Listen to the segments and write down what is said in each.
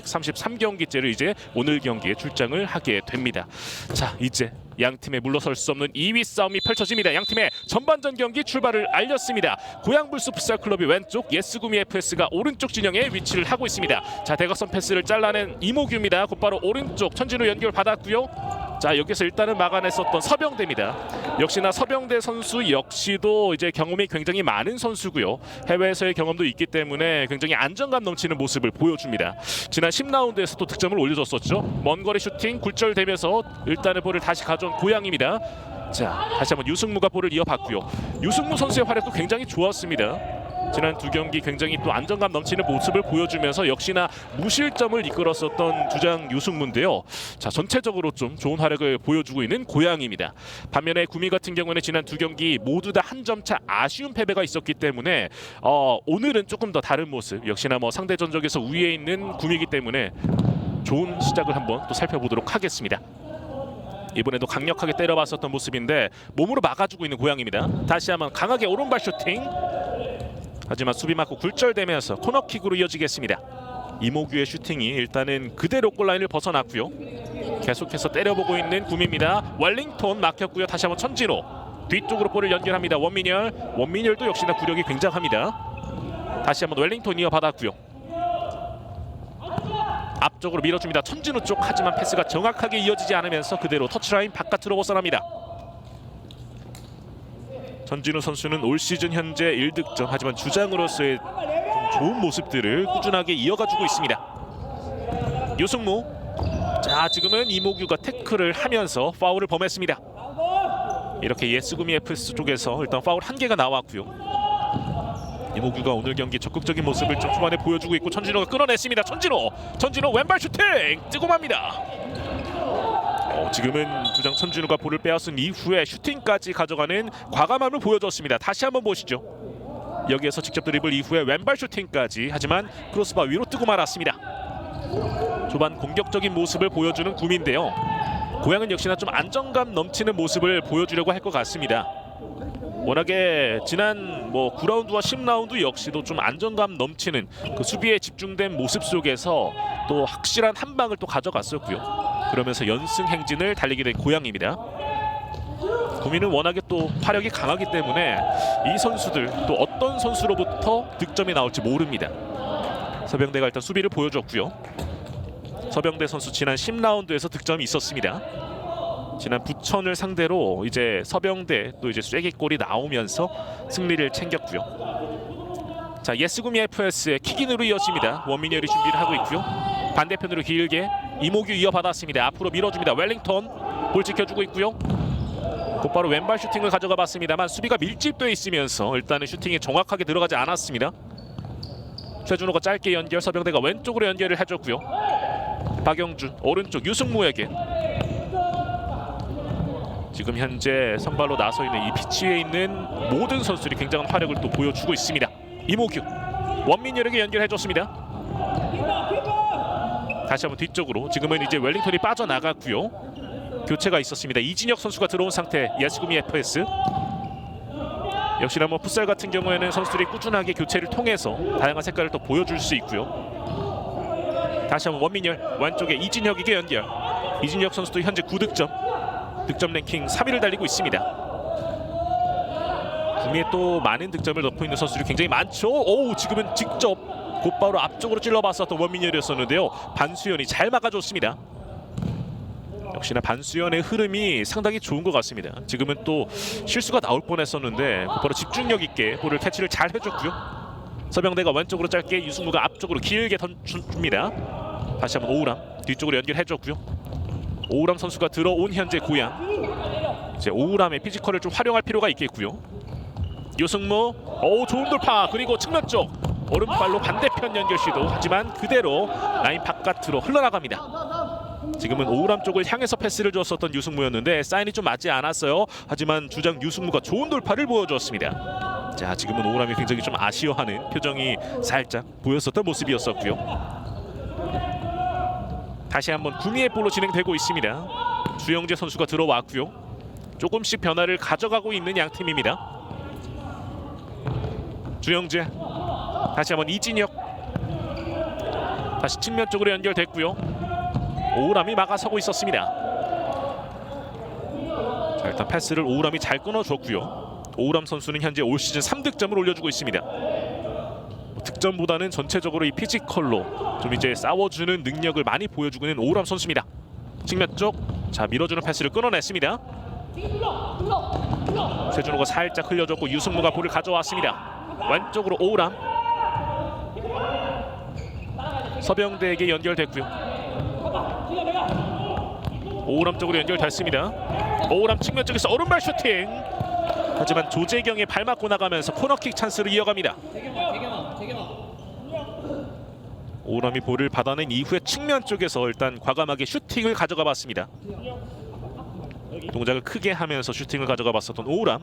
133경기째를 이제 오늘 경기에 출장을 하게 됩니다. 자, 이제 양 팀에 물러설 수 없는 2위 싸움이 펼쳐집니다. 양 팀의 전반전 경기 출발을 알렸습니다. 고양불수 풋살클럽이 왼쪽, 예스구미 FS가 오른쪽 진영에 위치를 하고 있습니다. 자, 대각선 패스를 잘라낸 이모규입니다. 곧바로 오른쪽 천진우 연결 받았고요. 자, 여기서 일단은 막아냈었던 서병대입니다. 역시나 서병대 선수 역시도 이제 경험이 굉장히 많은 선수고요. 해외에서의 경험도 있기 때문에 굉장히 안정감 넘치는 모습을 보여줍니다. 지난 10라운드에서도 득점을 올려줬었죠. 먼 거리 슈팅 굴절되면서 일단은 볼을 다시 가져온 고양입니다. 자, 다시 한번 유승무가 볼을 이어받고요. 유승무 선수의 활약도 굉장히 좋았습니다. 지난 두 경기 굉장히 또 안정감 넘치는 모습을 보여주면서 역시나 무실점을 이끌었었던 주장 유승무인데요. 자, 전체적으로 좀 좋은 활약을 보여주고 있는 고양입니다. 반면에 구미 같은 경우는 지난 두 경기 모두 다 한 점 차 아쉬운 패배가 있었기 때문에 오늘은 조금 더 다른 모습, 역시나 뭐 상대 전적에서 우위에 있는 구미이기 때문에 좋은 시작을 한번 또 살펴보도록 하겠습니다. 이번에도 강력하게 때려봤었던 모습인데 몸으로 막아주고 있는 고양입니다. 다시 한번 강하게 오른발 슈팅. 하지만 수비 맞고 굴절되면서 코너킥으로 이어지겠습니다. 이모규의 슈팅이 일단은 그대로 골라인을 벗어났고요. 계속해서 때려보고 있는 구미입니다. 웰링턴 막혔고요. 다시 한번 천진호 뒤쪽으로 볼을 연결합니다. 원민열도 역시나 구력이 굉장합니다. 다시 한번 웰링턴 이어받았고요. 앞쪽으로 밀어줍니다. 천진우 쪽, 하지만 패스가 정확하게 이어지지 않으면서 그대로 터치라인 바깥으로 벗어납니다. 천진우 선수는 올 시즌 현재 1득점, 하지만 주장으로서의 좀 좋은 모습들을 꾸준하게 이어가주고 있습니다. 유승무, 자, 지금은 이모규가 태클을 하면서 파울을 범했습니다. 이렇게 예스구미 FS 쪽에서 일단 파울 1개가 나왔고요. 이모규가 오늘 경기 적극적인 모습을 좀 초반에 보여주고 있고 천진호가 끌어냈습니다. 천진호 왼발 슈팅 뜨거합니다. 지금은 주장 천진우가 볼을 빼앗은 이후에 슈팅까지 가져가는 과감함을 보여줬습니다. 다시 한번 보시죠. 여기에서 직접 드리블 이후에 왼발 슈팅까지, 하지만 크로스바 위로 뜨고 말았습니다. 초반 공격적인 모습을 보여주는 구미인데요. 고양은 역시나 좀 안정감 넘치는 모습을 보여주려고 할 것 같습니다. 워낙에 지난 9라운드와 10라운드 역시도 좀 안정감 넘치는 그 수비에 집중된 모습 속에서 또 확실한 한 방을 또 가져갔었고요. 그러면서 연승 행진을 달리게 된 고양입니다. 구미는 워낙에 또 화력이 강하기 때문에 이 선수들 또 어떤 선수로부터 득점이 나올지 모릅니다. 서병대가 일단 수비를 보여줬고요. 서병대 선수 지난 10라운드에서 득점이 있었습니다. 지난 부천을 상대로 이제 서병대 또 이제 쐐기골이 나오면서 승리를 챙겼고요. 자, 예스구미 FS의 킥인으로 이어집니다. 원민열이 준비를 하고 있고요. 반대편으로 길게 이모규 이어받았습니다. 앞으로 밀어줍니다. 웰링턴 볼 지켜주고 있고요. 곧바로 왼발 슈팅을 가져가 봤습니다만 수비가 밀집되어 있으면서 일단은 슈팅이 정확하게 들어가지 않았습니다. 최준호가 짧게 연결, 서병대가 왼쪽으로 연결을 해줬고요. 박영준 오른쪽 유승무에게, 지금 현재 선발로 나서 있는 이 피치 위에 있는 모든 선수들이 굉장한 화력을 또 보여주고 있습니다. 이모규 원민열에게 연결해줬습니다. 다시 한번 뒤쪽으로, 지금은 이제 웰링턴이 빠져나갔고요. 교체가 있었습니다. 이진혁 선수가 들어온 상태 예스구미 FS. 역시나 풋살 같은 경우에는 선수들이 꾸준하게 교체를 통해서 다양한 색깔을 또 보여줄 수 있고요. 다시 한번 원민열 왼쪽에 이진혁에게 연결. 이진혁 선수도 현재 9득점, 득점 랭킹 3위를 달리고 있습니다. 구미에 또 많은 득점을 넣고 있는 선수들이 굉장히 많죠. 오, 지금은 직접 곧바로 앞쪽으로 찔러봤었던 원민열이었었는데요. 반수현이 잘 막아줬습니다. 역시나 반수현의 흐름이 상당히 좋은 것 같습니다. 지금은 또 실수가 나올 뻔했었는데 곧바로 집중력 있게 볼을 캐치를 잘 해줬고요. 서병대가 왼쪽으로 짧게, 유승무가 앞쪽으로 길게 던집니다. 다시 한번 오우람 뒤쪽으로 연결해줬고요. 오우람 선수가 들어온 현재 고양. 이제 오우람의 피지컬을 좀 활용할 필요가 있겠고요. 유승무, 좋은 돌파, 그리고 측면 쪽 오른발로 반대편 연결 시도, 하지만 그대로 라인 바깥으로 흘러나갑니다. 지금은 오우람 쪽을 향해서 패스를 줬었던 유승무였는데 사인이 좀 맞지 않았어요. 하지만 주장 유승무가 좋은 돌파를 보여주었습니다. 자, 지금은 오우람이 굉장히 좀 아쉬워하는 표정이 살짝 보였었던 모습이었었고요. 다시 한번 구미의 볼로 진행되고 있습니다. 주영재 선수가 들어왔고요. 조금씩 변화를 가져가고 있는 양 팀입니다. 주영재, 다시 한번 이진혁, 다시 측면 쪽으로 연결됐고요. 오우람이 막아서고 있었습니다. 자, 일단 패스를 오우람이 잘 끊어줬고요. 오우람 선수는 현재 올 시즌 3득점을 올려주고 있습니다. 득점보다는 전체적으로 이 피지컬로 좀 이제 싸워주는 능력을 많이 보여주고 있는 오우람 선수입니다. 측면 쪽, 자 밀어주는 패스를 끊어냈습니다. 최준호가 살짝 흘려줬고 유승무가 볼을 가져왔습니다. 왼쪽으로 오우람, 서병대에게 연결됐고요. 오우람 쪽으로 연결됐습니다. 오우람 측면 쪽에서 오른발 슈팅. 하지만 조재경이 발 맞고 나가면서 코너킥 찬스로 이어갑니다. 오우람이 볼을 받아낸 이후에 측면 쪽에서 일단 과감하게 슈팅을 가져가 봤습니다. 동작을 크게 하면서 슈팅을 가져가 봤었던 오우람.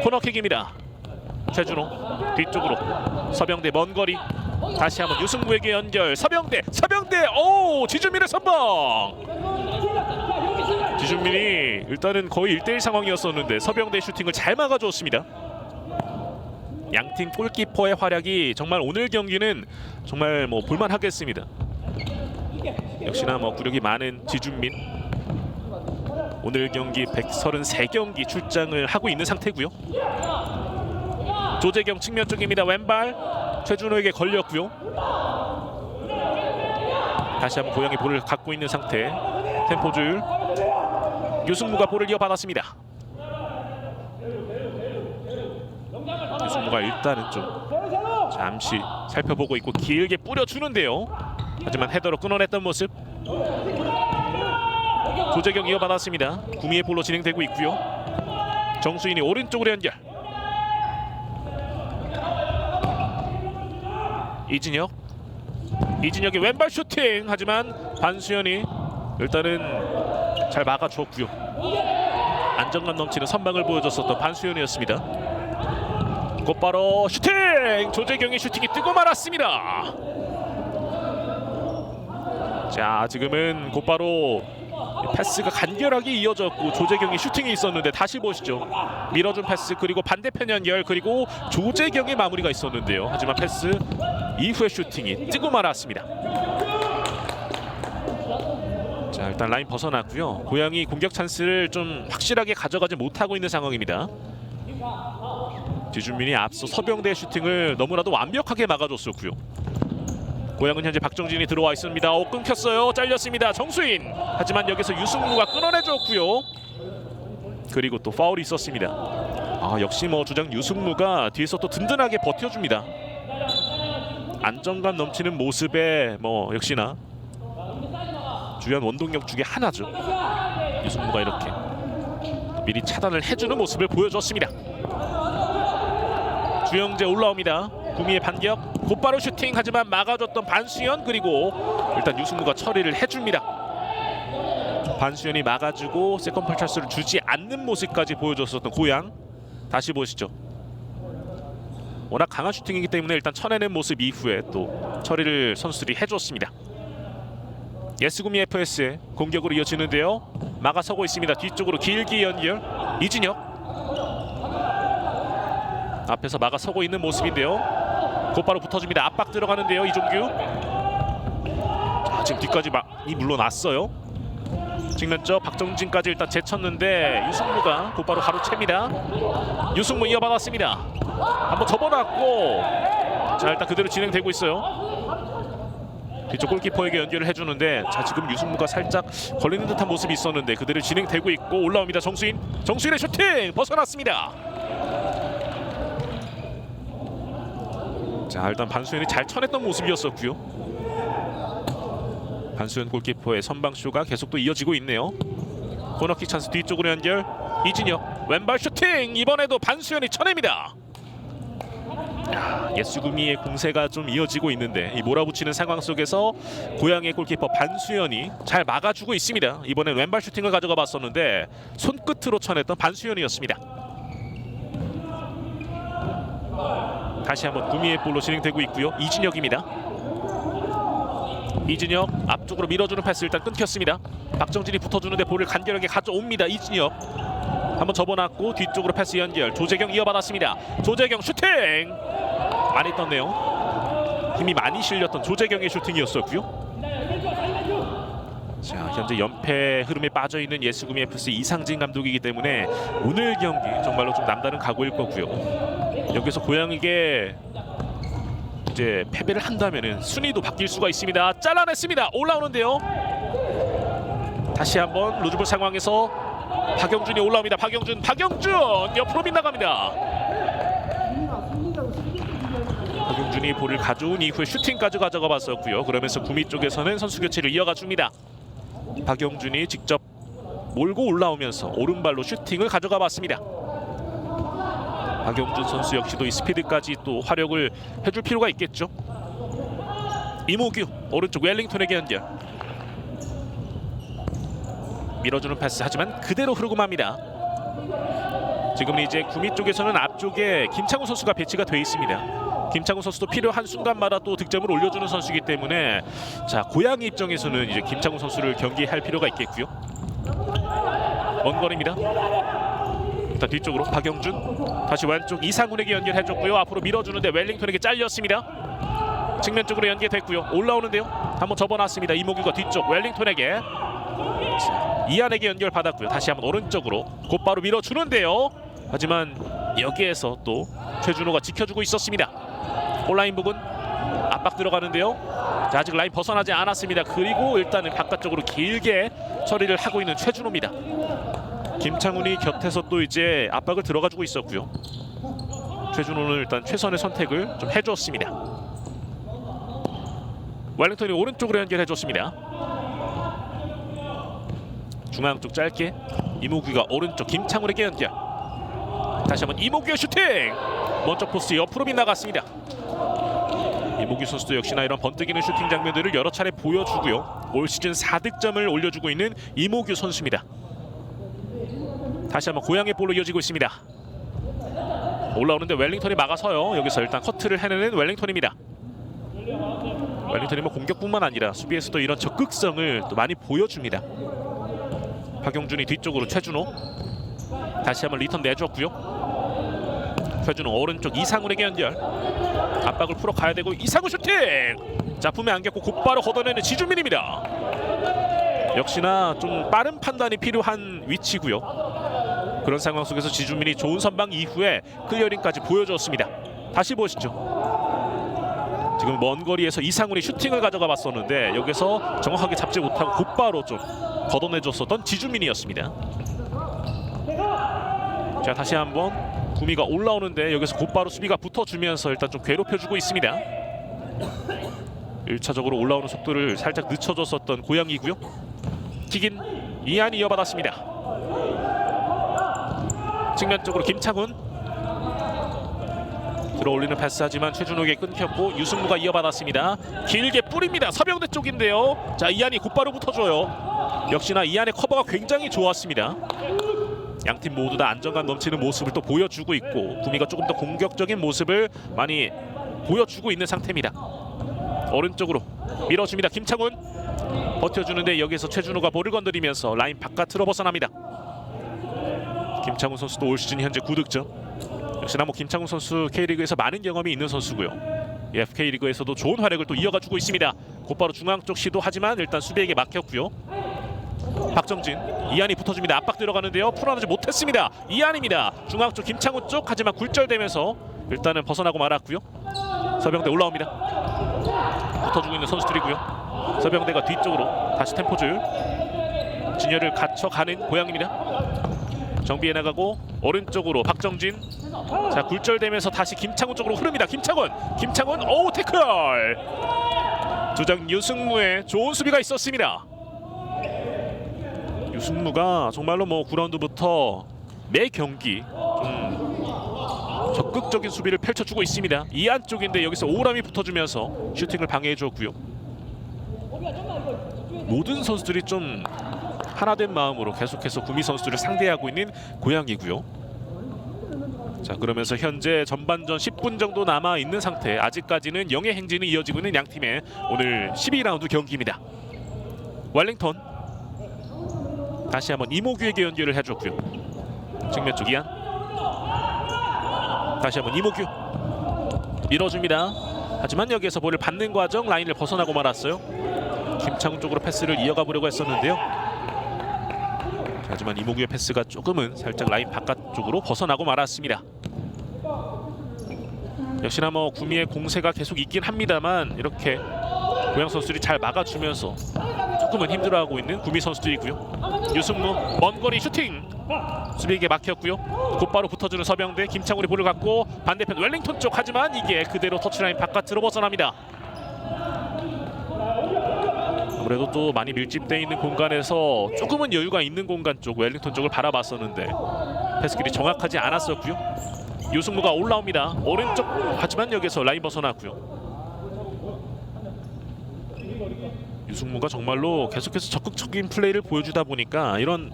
코너킥입니다. 최준호 뒤쪽으로 서병대 먼 거리, 다시 한번 유승무에게 연결. 서병대 오 지준민의 선방. 지준민이 일단은 거의 1대1 상황이었었는데 서병대 슈팅을 잘 막아줬습니다. 양팀 골키퍼의 활약이 정말 오늘 경기는 정말 뭐 볼만하겠습니다. 역시나 뭐 구력이 많은 지준민, 오늘 경기 133경기 출장을 하고 있는 상태고요. 조재경 측면 쪽입니다. 왼발 최준호에게 걸렸고요. 다시 한번 고양이 볼을 갖고 있는 상태. 템포줄 유승무가 볼을 이어받았습니다. 유승무가 일단은 좀 잠시 살펴보고 있고 길게 뿌려주는데요. 하지만 헤더로 끊어냈던 모습. 조재경 이어받았습니다. 구미의 볼로 진행되고 있고요. 정수인이 오른쪽으로 연결. 이진혁의 왼발 슈팅. 하지만 반수현이 일단은 잘 막아주었고요. 안정감 넘치는 선방을 보여줬었던 반수현이었습니다. 곧바로 슈팅! 조재경의 슈팅이 뜨고 말았습니다. 자, 지금은 곧바로 패스가 간결하게 이어졌고 조재경의 슈팅이 있었는데 다시 보시죠. 밀어준 패스, 그리고 반대편 연결, 그리고 조재경의 마무리가 있었는데요. 하지만 패스 이후의 슈팅이 뜨고 말았습니다. 자, 일단 라인 벗어났고요. 고양이 공격 찬스를 좀 확실하게 가져가지 못하고 있는 상황입니다. 지준민이 앞서 서병대의 슈팅을 너무나도 완벽하게 막아줬었고요. 고양은 현재 박정진이 들어와 있습니다. 끊겼어요. 잘렸습니다. 정수인. 하지만 여기서 유승무가 끊어내줬고요. 그리고 또 파울이 있었습니다. 역시 뭐 주장 유승무가 뒤에서 또 든든하게 버텨줍니다. 안정감 넘치는 모습에 뭐 역시나 주요한 원동력 중에 하나죠. 유승무가 이렇게 미리 차단을 해주는 모습을 보여줬습니다. 주영재 올라옵니다. 구미의 반격, 곧바로 슈팅. 하지만 막아줬던 반수현, 그리고 일단 유승무가 처리를 해줍니다. 반수현이 막아주고 세컨볼 찬스를 주지 않는 모습까지 보여줬었던 고양. 다시 보시죠. 워낙 강한 슈팅이기 때문에 일단 쳐내는 모습 이후에 또 처리를 선수들이 해줬습니다. 예스구미 FS의 공격으로 이어지는데요. 막아서고 있습니다. 뒤쪽으로 길게 연결. 이진혁 앞에서 막아서고 있는 모습인데요. 곧바로 붙어줍니다. 압박 들어가는데요. 이종규. 자, 지금 뒤까지 이 물러났어요. 측면쪽 박정진까지 일단 제쳤는데 유승무가 곧바로 가로챕니다. 유승무 이어받았습니다. 한번 접어놨고, 자 일단 그대로 진행되고 있어요. 뒤쪽 골키퍼에게 연결을 해주는데, 자 지금 유승무가 살짝 걸리는 듯한 모습이 있었는데 그대로 진행되고 있고 올라옵니다. 정수인의 슈팅 벗어났습니다. 자 일단 반수현이 잘 쳐냈던 모습이었었고요. 반수현 골키퍼의 선방쇼가 계속 또 이어지고 있네요. 코너킥 찬스 뒤쪽으로 연결. 이진혁 왼발 슈팅. 이번에도 반수현이 쳐냅니다. 예스구미의 공세가 좀 이어지고 있는데 이 몰아붙이는 상황 속에서 고양이의 골키퍼 반수현이 잘 막아주고 있습니다. 이번엔 왼발 슈팅을 가져가 봤었는데 손끝으로 쳐냈던 반수현이었습니다. 다시 한번 구미의 볼로 진행되고 있고요. 이진혁입니다. 이진혁 앞쪽으로 밀어주는 패스 일단 끊겼습니다. 박정진이 붙어주는데 볼을 간결하게 가져옵니다. 이진혁 한번 접어놨고 뒤쪽으로 패스 연결. 조재경 이어받았습니다. 조재경 슈팅 많이 떴네요. 힘이 많이 실렸던 조재경의 슈팅이었었고요. 자, 현재 연패 흐름에 빠져 있는 예수구미 FC 이상진 감독이기 때문에 오늘 경기 정말로 좀 남다른 각오일 거고요. 여기서 고양이게 이제 패배를 한다면은 순위도 바뀔 수가 있습니다. 잘라냈습니다. 올라오는데요. 다시 한번 루즈볼 상황에서 박영준이 올라옵니다. 박영준 옆으로 빗나갑니다. 박영준이 볼을 가져온 이후에 슈팅까지 가져가 봤었고요. 그러면서 구미 쪽에서는 선수 교체를 이어가 줍니다. 박영준이 직접 몰고 올라오면서 오른발로 슈팅을 가져가 봤습니다. 박영준 선수 역시도 이 스피드까지 또 활용을 해줄 필요가 있겠죠. 이모규 오른쪽 웰링턴에게 연결. 밀어주는 패스 하지만 그대로 흐르고 맙니다. 지금은 이제 구미 쪽에서는 앞쪽에 김창훈 선수가 배치가 돼 있습니다. 김창훈 선수도 필요한 순간마다 또 득점을 올려주는 선수이기 때문에 자, 고양이 입장에서는 이제 김창훈 선수를 경기할 필요가 있겠고요. 먼 거리입니다. 일단 뒤쪽으로 박영준 다시 왼쪽 이상훈에게 연결해줬고요. 앞으로 밀어주는데 웰링턴에게 잘렸습니다. 측면 쪽으로 연결됐고요. 올라오는데요. 한번 접어놨습니다. 이모규가 뒤쪽 웰링턴에게 이안에게 연결받았고요. 다시 한번 오른쪽으로 곧바로 밀어주는데요. 하지만 여기에서 또 최준호가 지켜주고 있었습니다. 온라인 부분 압박 들어가는데요. 자, 아직 라인 벗어나지 않았습니다. 그리고 일단은 바깥쪽으로 길게 처리를 하고 있는 최준호입니다. 김창훈이 곁에서 또 이제 압박을 들어가주고 있었고요. 최준호는 일단 최선의 선택을 좀 해줬습니다. 웰링턴이 오른쪽으로 연결해줬습니다. 중앙 쪽 짧게 이모규가 오른쪽 김창훈에게 연결. 다시 한번 이모규의 슈팅! 먼저 포스 옆으로 빗나갔습니다. 이모규 선수도 역시나 이런 번뜩이는 슈팅 장면들을 여러 차례 보여주고요. 올 시즌 4득점을 올려주고 있는 이모규 선수입니다. 다시 한번 고양이 볼로 이어지고 있습니다. 올라오는데 웰링턴이 막아서요. 여기서 일단 커트를 해내는 웰링턴입니다. 웰링턴이 뭐 공격뿐만 아니라 수비에서도 이런 적극성을 또 많이 보여줍니다. 박영준이 뒤쪽으로 최준호 다시 한번 리턴 내줬고요. 최준호 오른쪽 이상훈에게 연결. 압박을 풀어가야 되고 이상훈 슈팅! 작품에 안겼고 곧바로 걷어내는 지준민입니다. 역시나 좀 빠른 판단이 필요한 위치고요. 그런 상황 속에서 지준민이 좋은 선방 이후에 클리어링까지 보여줬습니다. 다시 보시죠. 지금 먼 거리에서 이상훈이 슈팅을 가져가 봤었는데 여기서 정확하게 잡지 못하고 곧바로 좀 걷어내줬었던 지준민이었습니다. 자, 다시 한번 구미가 올라오는데 여기서 곧바로 수비가 붙어주면서 일단 좀 괴롭혀주고 있습니다. 1차적으로 올라오는 속도를 살짝 늦춰줬었던 고양이고요. 킥인 이안이 이어받았습니다. 측면 쪽으로 김창훈 들어올리는 패스하지만 최준호에게 끊겼고 유승무가 이어받았습니다. 길게 뿌립니다. 서병대 쪽인데요. 자, 이안이 곧바로 붙어줘요. 역시나 이안의 커버가 굉장히 좋았습니다. 양팀 모두 다 안정감 넘치는 모습을 또 보여주고 있고 구미가 조금 더 공격적인 모습을 많이 보여주고 있는 상태입니다. 오른쪽으로 밀어줍니다. 김창훈 버텨주는데 여기서 최준호가 볼을 건드리면서 라인 바깥으로 벗어납니다. 김창훈 선수도 올 시즌 현재 9득점. 역시나 뭐 김창훈 선수 K리그에서 많은 경험이 있는 선수고요. FK리그에서도 좋은 활약을 또 이어가주고 있습니다. 곧바로 중앙 쪽 시도하지만 일단 수비에게 막혔고요. 박정진 이안이 붙어줍니다. 압박 들어가는데요. 풀어내지 못했습니다. 이안입니다. 중앙 쪽 김창훈 쪽 하지만 굴절되면서 일단은 벗어나고 말았고요. 서병대 올라옵니다. 붙어주고 있는 선수들이고요. 서병대가 뒤쪽으로 다시 템포줄 진열을 갖춰가는 고양입니다. 정비해 나가고 오른쪽으로 박정진. 자, 굴절되면서 다시 김창훈 쪽으로 흐릅니다. 김창훈 오우 태클. 주장 유승무의 좋은 수비가 있었습니다. 유승무가 정말로 뭐 9라운드부터 매 경기 좀 적극적인 수비를 펼쳐주고 있습니다. 이 안쪽인데 여기서 오람이 붙어주면서 슈팅을 방해해줬고요. 모든 선수들이 좀 하나된 마음으로 계속해서 구미 선수들을 상대하고 있는 고양이고요. 자, 그러면서 현재 전반전 10분 정도 남아 있는 상태. 아직까지는 영의 행진이 이어지고 있는 양 팀의 오늘 12라운드 경기입니다. 웰링턴 다시 한번 이모규에게 연결을 해줬고요. 측면 쪽 이안 다시 한번 이모규 밀어줍니다. 하지만 여기에서 볼을 받는 과정 라인을 벗어나고 말았어요. 김창훈 쪽으로 패스를 이어가 보려고 했었는데요. 하지만 이모규의 패스가 조금은 살짝 라인 바깥쪽으로 벗어나고 말았습니다. 역시나 뭐 구미의 공세가 계속 있긴 합니다만 이렇게 고양 선수들이 잘 막아주면서 조금은 힘들어하고 있는 구미 선수들이고요. 유승무 먼 거리 슈팅 수비에게 막혔고요. 곧바로 붙어주는 서병대. 김창훈이 볼을 갖고 반대편 웰링턴 쪽, 하지만 이게 그대로 터치라인 바깥으로 벗어납니다. 아무래도 또 많이 밀집되어 있는 공간에서 조금은 여유가 있는 공간 쪽 웰링턴 쪽을 바라봤었는데 패스길이 정확하지 않았었고요. 유승무가 올라옵니다. 오른쪽, 하지만 여기서 라인 벗어났고요. 유승무가 정말로 계속해서 적극적인 플레이를 보여주다 보니까 이런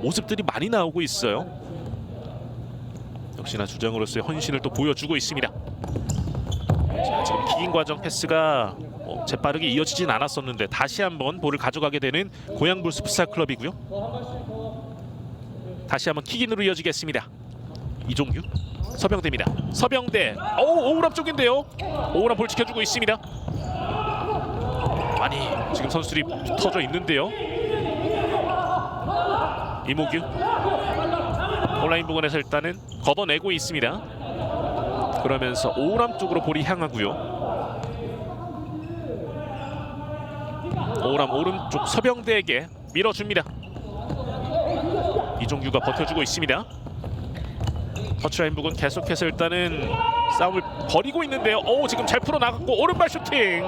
모습들이 많이 나오고 있어요. 역시나 주장으로서의 헌신을 또 보여주고 있습니다. 자, 지금 킥인 과정 패스가 재빠르게 이어지진 않았었는데 다시 한번 볼을 가져가게 되는 고양불스 풋살 클럽이고요. 다시 한번 킥인으로 이어지겠습니다. 이종규, 서병대입니다. 서병대, 오우람 쪽인데요. 오우람 볼 지켜주고 있습니다. 많이 지금 선수들이 붙어져 있는데요. 이모규 온라인 부근에서 일단은 걷어내고 있습니다. 그러면서 오우람 쪽으로 볼이 향하고요. 오우람 오른쪽 서병대에게 밀어줍니다. 이종규가 버텨주고 있습니다. 터치라인 부근 계속해서 일단은 싸움을 벌이고 있는데요. 지금 잘 풀어나갔고 오른발 슈팅.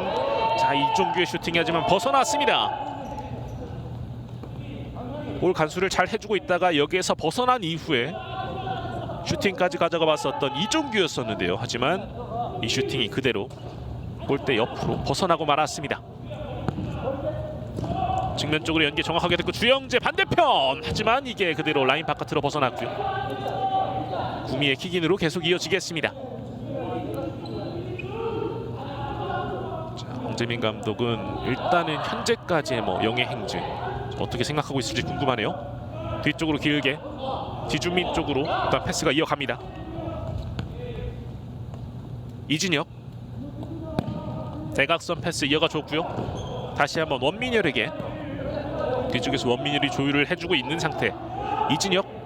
자, 이종규의 슈팅이 하지만 벗어났습니다. 볼 간수를 잘 해주고 있다가 여기에서 벗어난 이후에 슈팅까지 가져가 봤었던 이종규였었는데요. 하지만 이 슈팅이 그대로 골대 옆으로 벗어나고 말았습니다. 측면 쪽으로 연계 정확하게 됐고 주영재 반대편, 하지만 이게 그대로 라인 바깥으로 벗어났고요. 구미의 킥인으로 계속 이어지겠습니다. 자, 황재민 감독은 일단은 현재까지의 영예 행진 어떻게 생각하고 있을지 궁금하네요. 뒤쪽으로 길게 지준민 쪽으로 일단 패스가 이어갑니다. 이진혁 대각선 패스 이어가 줬고요. 다시 한번 원민열에게 뒤쪽에서 원민열이 조율을 해주고 있는 상태. 이진혁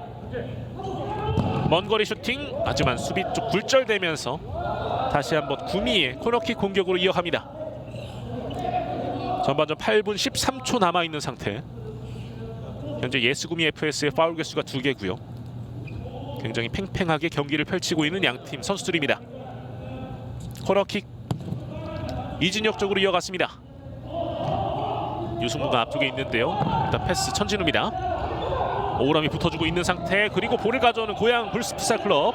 먼거리 슈팅, 하지만 수비 쪽 굴절되면서 다시 한번 구미의 코너킥 공격으로 이어갑니다. 전반전 8분 13초 남아있는 상태. 현재 예스구미 FS의 파울 개수가 2개고요. 굉장히 팽팽하게 경기를 펼치고 있는 양팀 선수들입니다. 코너킥 이진혁 쪽으로 이어갔습니다. 유승무가 앞쪽에 있는데요. 일단 패스 천진우입니다. 오우람이 붙어주고 있는 상태. 그리고 볼을 가져오는 고양 불스 풋살 클럽.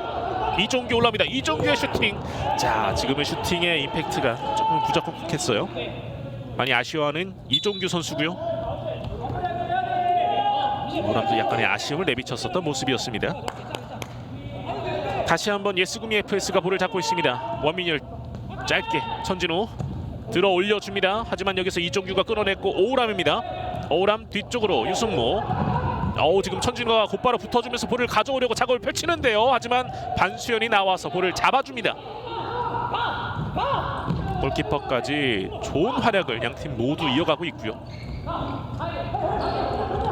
이종규 올라옵니다. 이종규의 슈팅. 자, 지금의 슈팅의 임팩트가 조금 부족했어요. 많이 아쉬워하는 이종규 선수고요. 오우람도 약간의 아쉬움을 내비쳤었던 모습이었습니다. 다시 한번 예스구미 FS가 볼을 잡고 있습니다. 원민열 짧게 천진우 들어 올려줍니다. 하지만 여기서 이종규가 끊어냈고 오우람입니다. 오우람 뒤쪽으로 유승무. 지금 천진우가 곧바로 붙어주면서 볼을 가져오려고 작업을 펼치는데요. 하지만 반수현이 나와서 볼을 잡아줍니다. 골키퍼까지 좋은 활약을 양팀 모두 이어가고 있고요.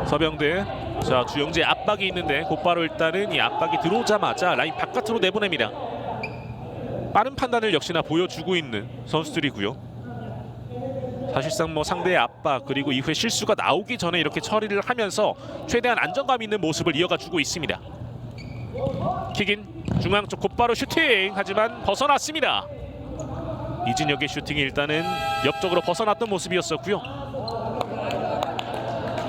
서병대, 자, 주영재 압박이 있는데 곧바로 일단은 이 압박이 들어오자마자 라인 바깥으로 내보냅니다. 빠른 판단을 역시나 보여주고 있는 선수들이고요. 사실상 상대의 압박 그리고 이후에 실수가 나오기 전에 이렇게 처리를 하면서 최대한 안정감 있는 모습을 이어가주고 있습니다. 킥인 중앙 쪽 곧바로 슈팅, 하지만 벗어났습니다. 이진혁의 슈팅이 일단은 옆쪽으로 벗어났던 모습이었었고요.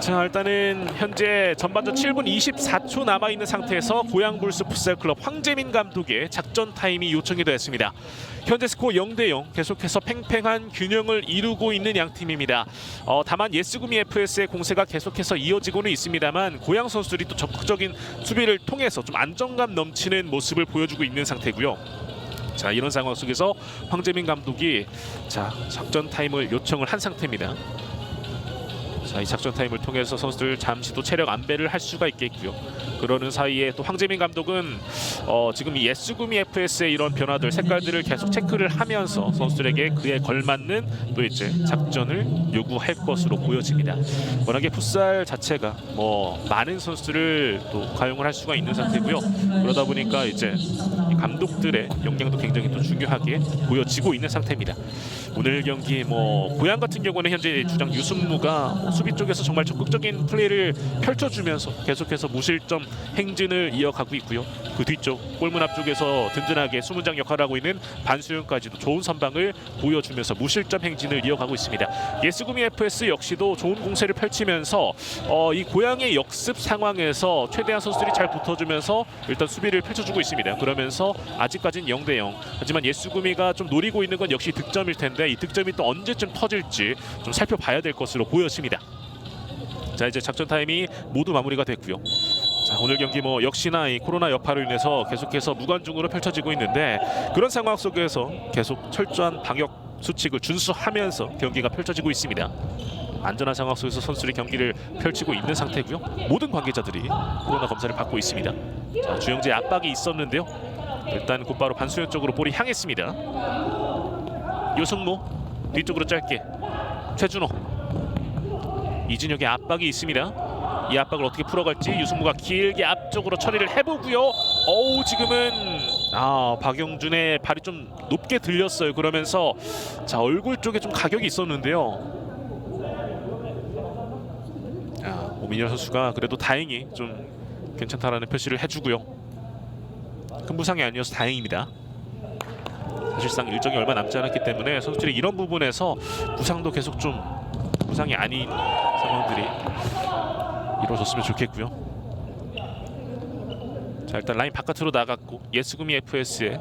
자, 일단은 현재 전반전 7분 24초 남아있는 상태에서 고양불스 풋살클럽 황재민 감독의 작전 타임이 요청이 되었습니다. 현재 스코어 0대0 계속해서 팽팽한 균형을 이루고 있는 양팀입니다. 다만 예스구미 FS의 공세가 계속해서 이어지고는 있습니다만 고양 선수들이 또 적극적인 수비를 통해서 좀 안정감 넘치는 모습을 보여주고 있는 상태고요. 자, 이런 상황 속에서 황재민 감독이 작전 타임을 요청을 한 상태입니다. 자, 이 작전 타임을 통해서 선수들 잠시 또 체력 안배를 할 수가 있겠고요. 그러는 사이에 또 황재민 감독은 지금 이 예스구미 FS의 이런 변화들, 색깔들을 계속 체크를 하면서 선수들에게 그에 걸맞는 또 이제 작전을 요구할 것으로 보여집니다. 워낙에 풋살 자체가 많은 선수들을 또 가용을 할 수가 있는 상태고요. 그러다 보니까 이제 감독들의 역량도 굉장히 또 중요하게 보여지고 있는 상태입니다. 오늘 경기 고양 같은 경우는 현재 주장 유승무가 수비 쪽에서 정말 적극적인 플레이를 펼쳐주면서 계속해서 무실점 행진을 이어가고 있고요. 그 뒤쪽 골문 앞쪽에서 든든하게 수문장 역할을 하고 있는 반수영까지도 좋은 선방을 보여주면서 무실점 행진을 이어가고 있습니다. 예스구미 FS 역시도 좋은 공세를 펼치면서 이 고양의 역습 상황에서 최대한 선수들이 잘 붙어주면서 일단 수비를 펼쳐주고 있습니다. 그러면서 아직까지는 0대0. 하지만 예스구미가 좀 노리고 있는 건 역시 득점일 텐데 이 득점이 또 언제쯤 터질지 좀 살펴봐야 될 것으로 보여집니다. 자, 이제 작전 타임이 모두 마무리가 됐고요. 자, 오늘 경기 역시나 이 코로나 여파로 인해서 계속해서 무관중으로 펼쳐지고 있는데 그런 상황 속에서 계속 철저한 방역 수칙을 준수하면서 경기가 펼쳐지고 있습니다. 안전한 상황 속에서 선수들이 경기를 펼치고 있는 상태고요. 모든 관계자들이 코로나 검사를 받고 있습니다. 자, 주영재 압박이 있었는데요. 일단 곧바로 반수영 쪽으로 볼이 향했습니다. 유승무 뒤쪽으로 짧게 최준호, 이진혁의 압박이 있습니다. 이 압박을 어떻게 풀어갈지 유승무가 길게 앞쪽으로 처리를 해보고요. 지금은 박영준의 발이 좀 높게 들렸어요. 그러면서 자, 얼굴 쪽에 좀 가격이 있었는데요. 오민열 선수가 그래도 다행히 좀 괜찮다라는 표시를 해주고요. 큰 부상이 아니어서 다행입니다. 사실상 일정이 얼마 남지 않았기 때문에 선수들이 이런 부분에서 부상도 계속 좀 부상이 아닌 상황들이 이루어졌으면 좋겠고요. 자, 일단 라인 바깥으로 나갔고 예스구미 FS의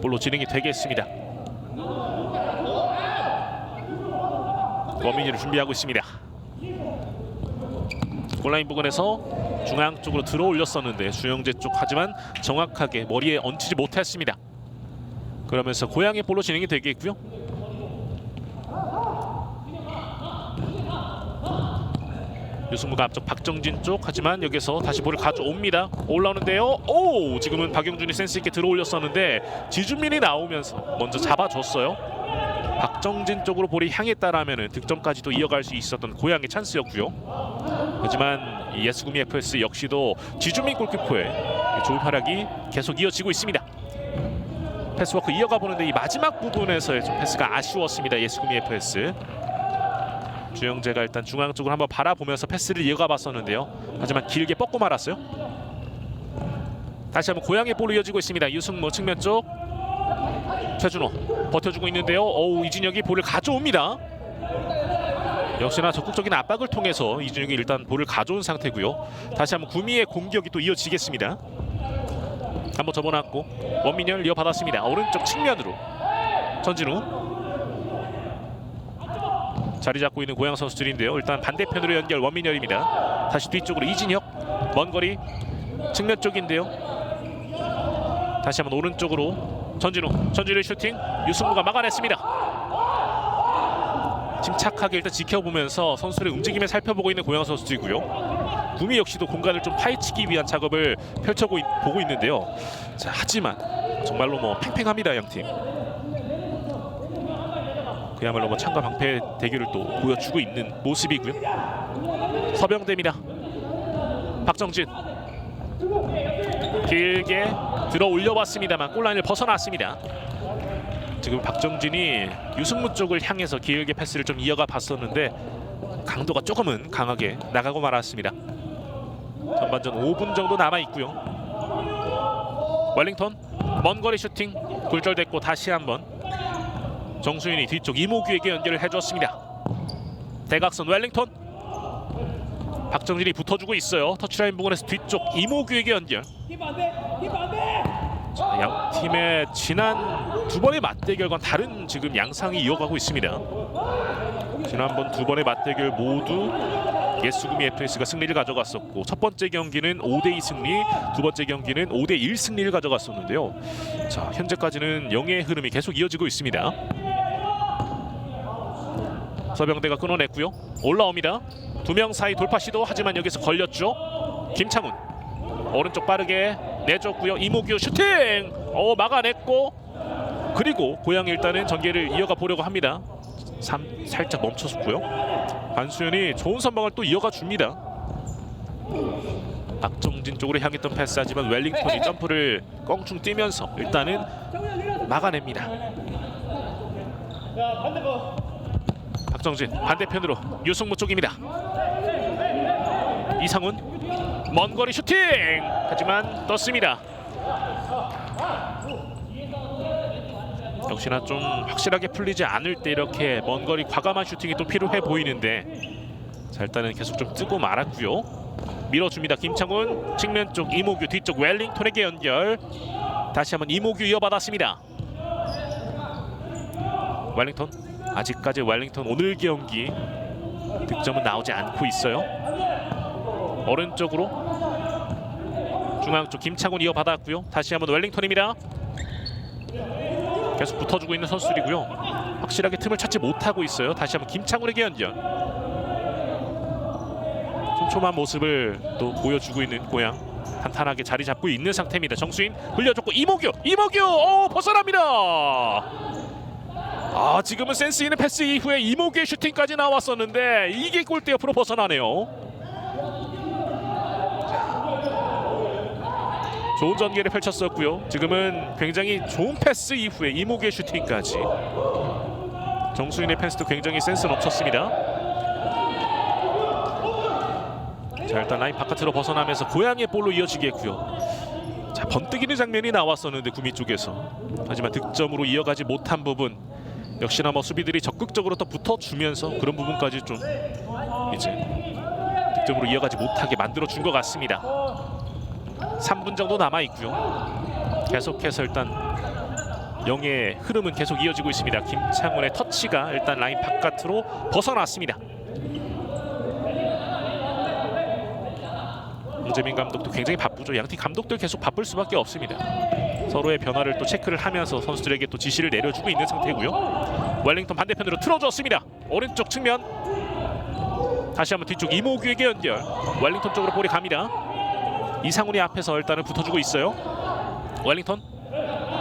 볼로 진행이 되겠습니다. 원민이를 준비하고 있습니다. 골라인 부근에서 중앙 쪽으로 들어 올렸었는데 주영재 쪽 하지만 정확하게 머리에 얹히지 못했습니다. 그러면서 고양의 볼로 진행이 되겠고요. 유승무가 앞쪽 박정진 쪽 하지만 여기서 다시 볼을 가져옵니다. 올라오는데요. 지금은 박영준이 센스 있게 들어 올렸었는데 지준민이 나오면서 먼저 잡아줬어요. 박정진 쪽으로 볼이 향했다라면 득점까지도 이어갈 수 있었던 고양의 찬스였고요. 하지만 예스구미 FS 역시도 지준민 골키퍼의 좋은 활약이 계속 이어지고 있습니다. 패스워크 이어가 보는데 이 마지막 부분에서의 좀 패스가 아쉬웠습니다. 예스구미 FS. 주영재가 일단 중앙 쪽으로 한번 바라보면서 패스를 이어가 봤었는데요. 하지만 길게 뻗고 말았어요. 다시 한번 고양의 볼로 이어지고 있습니다. 유승무 측면 쪽 최준호 버텨주고 있는데요. 이진혁이 볼을 가져옵니다. 역시나 적극적인 압박을 통해서 이진혁이 일단 볼을 가져온 상태고요. 다시 한번 구미의 공격이 또 이어지겠습니다. 한번 접어놨고 원민열 이어받았습니다. 오른쪽 측면으로 전진우 자리 잡고 있는 고양 선수들인데요. 일단 반대편으로 연결 원민열입니다. 다시 뒤쪽으로 이진혁 먼 거리 측면 쪽인데요. 다시 한번 오른쪽으로 전진우의 슈팅 유승무가 막아냈습니다. 침착하게 일단 지켜보면서 선수들의 움직임을 살펴보고 있는 고양 선수들이고요. 구미 역시도 공간을 좀 파헤치기 위한 작업을 펼쳐보고 있는데요. 자, 하지만 정말로 팽팽합니다. 양팀. 그야말로 창과 방패 대결을 또 보여주고 있는 모습이고요. 서병대입니다. 박정진 길게 들어 올려봤습니다만 골라인을 벗어났습니다. 지금 박정진이 유승무 쪽을 향해서 길게 패스를 좀 이어가 봤었는데 강도가 조금은 강하게 나가고 말았습니다. 전반전 5분 정도 남아있고요. 웰링턴 먼 거리 슈팅 굴절됐고 다시 한번 정수윤이 뒤쪽 이모규에게 연결을 해줬습니다. 대각선 웰링턴 박정진이 붙어주고 있어요. 터치라인 부근에서 뒤쪽 이모규에게 연결. 자, 양 팀의 지난 두 번의 맞대결과는 다른 지금 양상이 이어가고 있습니다. 지난번 두 번의 맞대결 모두 예스구미 FS가 승리를 가져갔었고 첫 번째 경기는 5대2 승리, 두 번째 경기는 5대1 승리를 가져갔었는데요. 자, 현재까지는 영예의 흐름이 계속 이어지고 있습니다. 서병대가 끊어냈고요. 올라옵니다. 두 명 사이 돌파 시도 하지만 여기서 걸렸죠. 김창훈 오른쪽 빠르게 내줬고요. 이모규 슈팅 막아냈고 그리고 고양이 일단은 전개를 이어가 보려고 합니다. 살짝 멈췄고요. 반수현이 좋은 선방을 또 이어가 줍니다. 박정진 쪽으로 향했던 패스 하지만 웰링턴이 점프를 껑충 뛰면서 일단은 막아냅니다. 박정진 반대편으로 유승무 쪽입니다. 이상훈 먼 거리 슈팅 하지만 떴습니다. 역시나 좀 확실하게 풀리지 않을 때 이렇게 먼 거리 과감한 슈팅이 또 필요해 보이는데 자 일단은 계속 좀 뜨고 말았고요. 밀어줍니다. 김창훈 측면 쪽 이모규 뒤쪽 웰링턴에게 연결. 다시 한번 이모규 이어받았습니다. 웰링턴 아직까지 웰링턴 오늘 경기 득점은 나오지 않고 있어요. 오른쪽으로 중앙 쪽 김창훈 이어받았고요. 다시 한번 웰링턴입니다. 계속 붙어주고 있는 선수들이고요. 확실하게 틈을 찾지 못하고 있어요. 다시 한번 김창훈에게 연결. 촘촘한 모습을 또 보여주고 있는 고양. 탄탄하게 자리 잡고 있는 상태입니다. 정수인 흘려줬고 이모규 벗어납니다. 지금은 센스 있는 패스 이후에 이모규의 슈팅까지 나왔었는데 이게 골대 옆으로 벗어나네요. 좋은 전개를 펼쳤었고요. 지금은 굉장히 좋은 패스 이후에 이모규의 슈팅까지. 정수인의 패스도 굉장히 센스 넘쳤습니다. 자 일단 라인 바깥으로 벗어나면서 고양이의 볼로 이어지게 했고요. 자 번뜩이는 장면이 나왔었는데 구미 쪽에서 하지만 득점으로 이어가지 못한 부분 역시나 수비들이 적극적으로 또 붙어주면서 그런 부분까지 좀 이제 득점으로 이어가지 못하게 만들어준 것 같습니다. 3분 정도 남아있고요. 계속해서 일단 영의 흐름은 계속 이어지고 있습니다. 김창훈의 터치가 일단 라인 바깥으로 벗어났습니다. 홍재민 감독도 굉장히 바쁘죠. 양팀 감독들 계속 바쁠 수밖에 없습니다. 서로의 변화를 또 체크를 하면서 선수들에게 또 지시를 내려주고 있는 상태고요. 웰링턴 반대편으로 틀어줬습니다. 오른쪽 측면 다시 한번 뒤쪽 이모규에게 연결. 웰링턴 쪽으로 볼이 갑니다. 이상훈이 앞에서 일단은 붙어주고 있어요. 웰링턴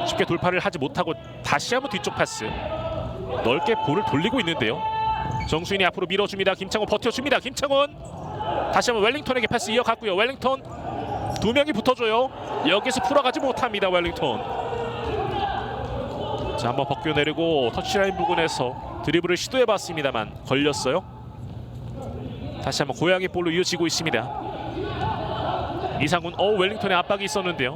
쉽게 돌파를 하지 못하고 다시 한번 뒤쪽 패스. 넓게 볼을 돌리고 있는데요. 정수인이 앞으로 밀어줍니다. 김창훈 버텨줍니다. 김창훈 다시 한번 웰링턴에게 패스 이어갔고요. 웰링턴 두 명이 붙어줘요. 여기서 풀어가지 못합니다. 웰링턴 자 한번 벗겨내리고 터치라인 부근에서 드리블을 시도해봤습니다만 걸렸어요. 다시 한번 고양이 볼로 이어지고 있습니다. 이상훈 웰링턴의 압박이 있었는데요.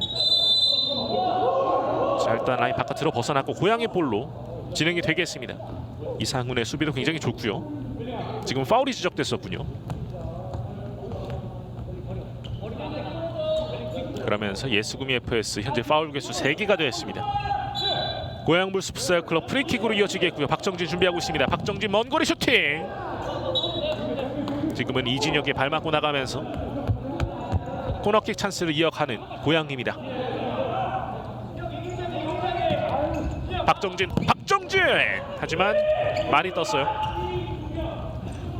자 일단 라인 바깥으로 벗어났고 고양이 볼로 진행이 되겠습니다. 이상훈의 수비도 굉장히 좋고요. 지금 파울이 지적됐었군요. 그러면서 예수구미 FS 현재 파울 개수 3개가 되었습니다. 고양불스 풋살 클럽 프리킥으로 이어지겠고요. 박정진 준비하고 있습니다. 박정진 먼 거리 슈팅. 지금은 이진혁이 발 맞고 나가면서 코너킥 찬스를 이어가는 고양입니다. 박정진 하지만 많이 떴어요.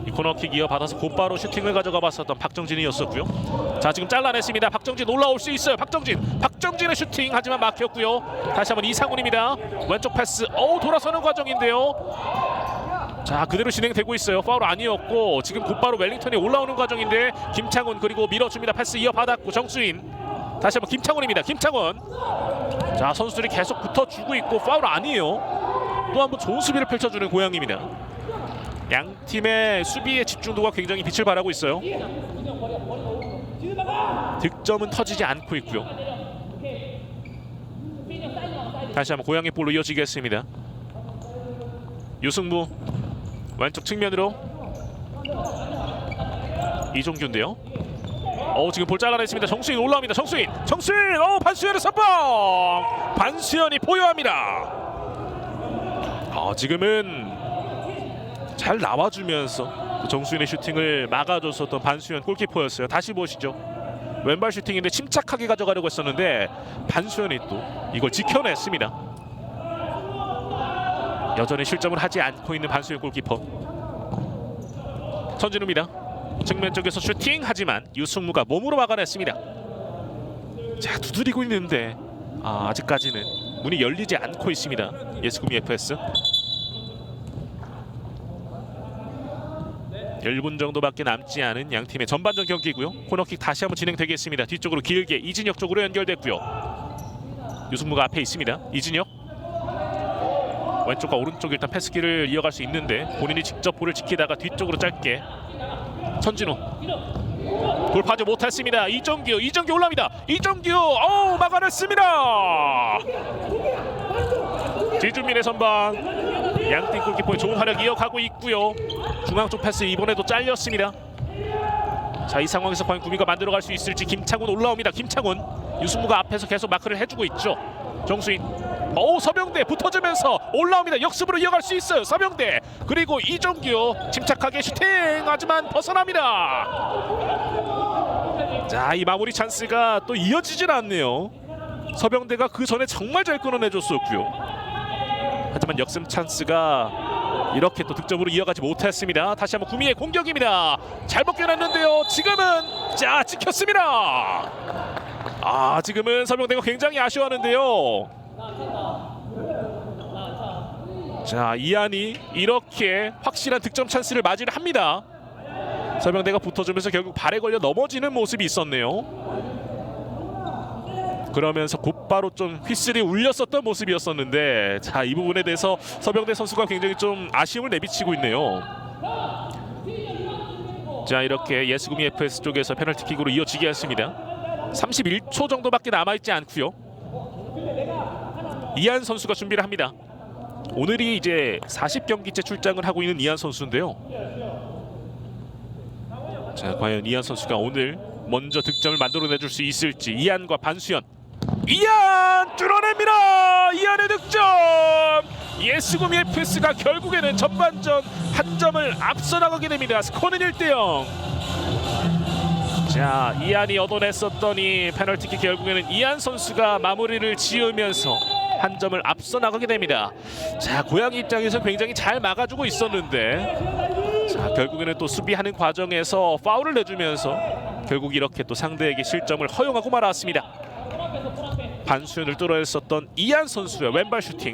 이 코너킥 이어받아서 곧바로 슈팅을 가져가 봤었던 박정진이었었고요. 자 지금 잘라냈습니다. 박정진 올라올 수 있어요. 박정진의 슈팅 하지만 막혔고요. 다시 한번 이상훈입니다. 왼쪽 패스 돌아서는 과정인데요. 자 그대로 진행되고 있어요. 파울 아니었고 지금 곧바로 웰링턴이 올라오는 과정인데 김창훈 그리고 밀어줍니다. 패스 이어받았고 정수인 다시 한번 김창훈입니다. 김창훈 자 선수들이 계속 붙어주고 있고 파울 아니에요. 또 한번 좋은 수비를 펼쳐주는 고양입니다. 양 팀의 수비의 집중도가 굉장히 빛을 발하고 있어요. 득점은 터지지 않고 있고요. 다시 한번 고양이 볼로 이어지겠습니다. 유승무 왼쪽 측면으로 이종규인데요. 지금 볼 잘라냈습니다. 정수인 올라옵니다. 정수인 반수현의 선방. 반수현이 포효합니다. 지금은 잘 나와주면서 정수인의 슈팅을 막아줬었던 반수현 골키퍼였어요. 다시 보시죠. 왼발 슈팅인데 침착하게 가져가려고 했었는데 반수현이 또 이걸 지켜냈습니다. 여전히 실점을 하지 않고 있는 반수현 골키퍼. 전진우입니다. 측면 쪽에서 슈팅 하지만 유승무가 몸으로 막아냈습니다. 자, 두드리고 있는데 아직까지는 문이 열리지 않고 있습니다. 예스구미 FS. 1분 정도밖에 남지 않은 양 팀의 전반전 경기고요. 코너킥 다시 한번 진행되겠습니다. 뒤쪽으로 길게 이진혁 쪽으로 연결됐고요. 유승무가 앞에 있습니다. 이진혁 왼쪽과 오른쪽 일단 패스기를 이어갈 수 있는데 본인이 직접 볼을 지키다가 뒤쪽으로 짧게 전진우 돌파하지 못했습니다. 이정규 올라옵니다. 이정규 막아냈습니다. 지준민의 선방. 양팀 골키퍼의 좋은 활약 이어가고 있고요. 중앙 쪽 패스 이번에도 잘렸습니다. 자, 이 상황에서 과연 구미가 만들어갈 수 있을지. 김창훈 올라옵니다. 김창훈 유승무가 앞에서 계속 마크를 해주고 있죠. 정수인 서병대 붙어주면서 올라옵니다. 역습으로 이어갈 수 있어요. 서병대 그리고 이정규 침착하게 슈팅 하지만 벗어납니다. 자, 이 마무리 찬스가 또 이어지질 않네요. 서병대가 그 전에 정말 잘 끊어내줬었고요. 하지만 역습 찬스가 이렇게 또 득점으로 이어가지 못했습니다. 다시 한번 구미의 공격입니다. 잘 벗겨냈는데요. 지금은 찍혔습니다. 지금은 서병대가 굉장히 아쉬워하는데요. 자, 이한이 이렇게 확실한 득점 찬스를 맞이를 합니다. 서병대가 붙어주면서 결국 발에 걸려 넘어지는 모습이 있었네요. 그러면서 곧바로 좀 휘슬이 울렸었던 모습이었었는데, 자, 이 부분에 대해서 서병대 선수가 굉장히 좀 아쉬움을 내비치고 있네요. 자, 이렇게 예스구미 FS 쪽에서 페널티킥으로 이어지게 했습니다. 31초 정도밖에 남아있지 않고요. 이한 선수가 준비를 합니다. 오늘이 이제 40경기째 출장을 하고 있는 이한 선수인데요. 자, 과연 이한 선수가 오늘 먼저 득점을 만들어내줄 수 있을지. 이한과 반수현. 이한 뚫어냅니다. 이한의 득점. 예스구미 FS가 결국에는 전반전 한 점을 앞서 나가게 됩니다. 스코어는 1대0. 자, 이한이 얻어냈었던 이 페널티킥 결국에는 이한 선수가 마무리를 지으면서 한 점을 앞서 나가게 됩니다. 자, 고양이 입장에서 굉장히 잘 막아주고 있었는데, 자, 결국에는 또 수비하는 과정에서 파울을 내주면서 결국 이렇게 또 상대에게 실점을 허용하고 말았습니다. 반수현을 뚫어냈었던 이한 선수의 왼발 슈팅,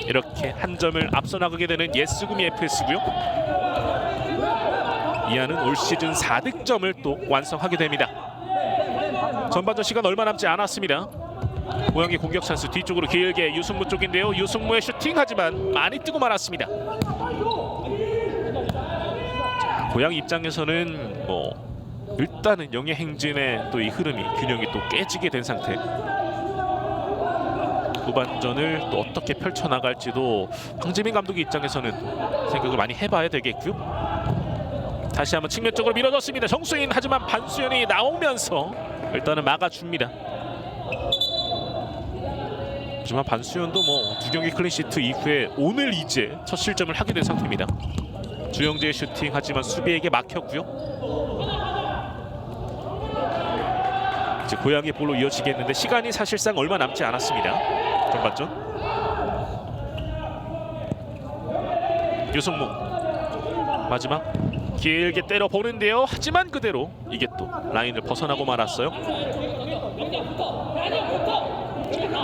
이렇게 한 점을 앞서 나가게 되는 예스구미 FS고요. 이한은 올 시즌 4득점을 또 완성하게 됩니다. 전반전 시간 얼마 남지 않았습니다. 고양이 공격 찬스. 뒤쪽으로 길게 유승무 쪽인데요. 유승무의 슈팅 하지만 많이 뜨고 말았습니다. 자, 고양이 입장에서는 일단은 영예 행진의 또 이 흐름이 균형이 또 깨지게 된 상태. 후반전을 또 어떻게 펼쳐나갈지도 황재민 감독의 입장에서는 생각을 많이 해봐야 되겠고요. 다시 한번 측면 쪽으로 밀어줬습니다. 정수인. 하지만 반수현이 나오면서 일단은 막아줍니다. 하지만 반수현도 두 경기 클린시트 이후에 오늘 이제 첫 실점을 하게 된 상태입니다. 주영재의 슈팅 하지만 수비에게 막혔고요. 이제 고양이 볼로 이어지겠는데 시간이 사실상 얼마 남지 않았습니다. 전반전. 유승무 마지막 길게 때려 보는데요. 하지만 그대로 이게 또 라인을 벗어나고 말았어요.